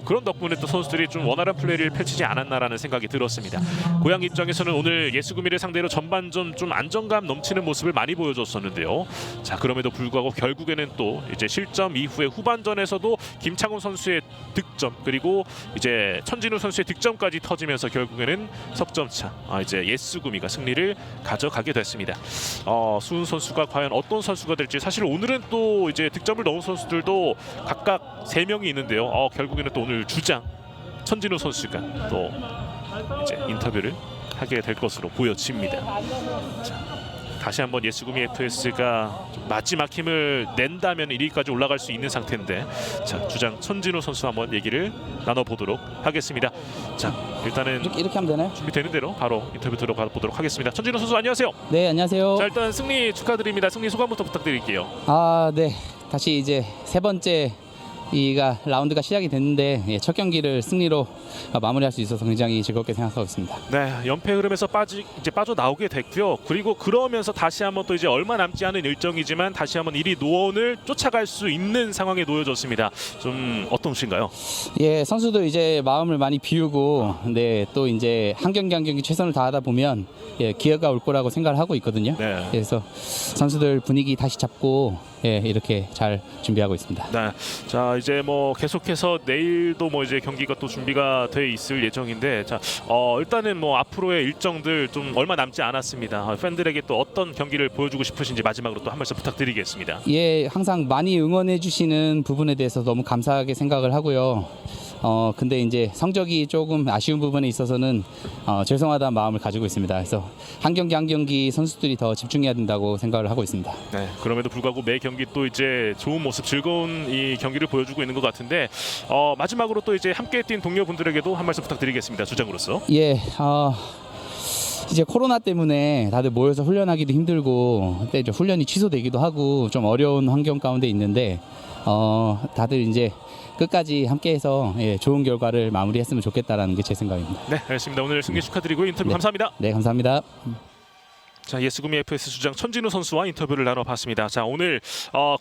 그런 덕분에 또 선수들이 좀 원활한 플레이를 펼치지 않았나라는 생각이 들었습니다. 고양 입장에서는 오늘 예스구미를 상대로 전반전 좀 안정감 넘치는 모습을 많이 보여줬었는데요. 자 그럼에도 불구하고 결국에는 또 이제 실점 이후에 후반전에서도 김창훈 선수의 득점 그리고 이제 천진우 선수의 득점까지 터지면서 결국에는 석점차 이제 예스구미가 승리를 가져가게 됐습니다. 수훈 선수가 과연 어떤 선수가 될지 사실 오늘은 또 이제 득점을 넣은 선수들도 각각 3명이 있는데요. 결국에는 또 오늘 주장 천진우 선수가 또 이제 인터뷰를 하게 될 것으로 보여집니다. 자, 다시 한번 예스구미 FS가 마지막 힘을 낸다면 1위까지 올라갈 수 있는 상태인데 자 주장 천진우 선수 한번 얘기를 나눠보도록 하겠습니다. 자 일단은 이렇게 하면 되나요? 준비되는 대로 바로 인터뷰 들어가 보도록 하겠습니다. 천진우 선수 안녕하세요. 네 안녕하세요. 자 일단 승리 축하드립니다. 승리 소감부터 부탁드릴게요. 네 다시 이제 세 번째 라운드가 시작이 됐는데 첫 경기를 승리로 마무리할 수 있어서 굉장히 즐겁게 생각하고 있습니다. 네, 연패 흐름에서 빠져나오게 됐고요. 그리고 그러면서 다시 한번 또 이제 얼마 남지 않은 일정이지만 다시 한번 1위 노원을 쫓아갈 수 있는 상황에 놓여졌습니다. 좀 어떠신가요? 예, 선수도 이제 마음을 많이 비우고 또 이제 한 경기 한 경기 최선을 다하다 보면 기회가 올 거라고 생각을 하고 있거든요. 네. 그래서 선수들 분위기 다시 잡고 이렇게 잘 준비하고 있습니다. 네, 자 이제 계속해서 내일도 이제 경기가 또 준비가 돼 있을 예정인데 자 일단은 앞으로의 일정들 좀 얼마 남지 않았습니다. 팬들에게 또 어떤 경기를 보여주고 싶으신지 마지막으로 또 한 말씀 부탁드리겠습니다. 예, 항상 많이 응원해 주시는 부분에 대해서 너무 감사하게 생각을 하고요. 근데 이제 성적이 조금 아쉬운 부분에 있어서는 죄송하다는 마음을 가지고 있습니다. 그래서 한 경기 한 경기 선수들이 더 집중해야 된다고 생각을 하고 있습니다. 네, 그럼에도 불구하고 매 경기 또 이제 좋은 모습, 즐거운 이 경기를 보여주고 있는 것 같은데 마지막으로 또 이제 함께 뛴 동료분들에게도 한 말씀 부탁드리겠습니다. 주장으로서. 예, 이제 코로나 때문에 다들 모여서 훈련하기도 힘들고 그때 이제 훈련이 취소되기도 하고 좀 어려운 환경 가운데 있는데 다들 이제 끝까지 함께해서 좋은 결과를 마무리했으면 좋겠다라는 게 제 생각입니다. 네, 알겠습니다. 오늘 승리 축하드리고 인터뷰 감사합니다. 네, 감사합니다. 자 예스구미 FS 주장 천진우 선수와 인터뷰를 나눠봤습니다. 자 오늘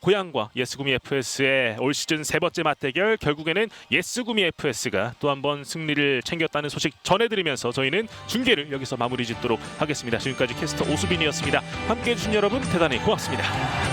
고양과 예스구미 FS의 올 시즌 세 번째 맞대결 결국에는 예스구미 FS가 또 한 번 승리를 챙겼다는 소식 전해드리면서 저희는 중계를 여기서 마무리 짓도록 하겠습니다. 지금까지 캐스터 오수빈이었습니다. 함께해 주신 여러분 대단히 고맙습니다.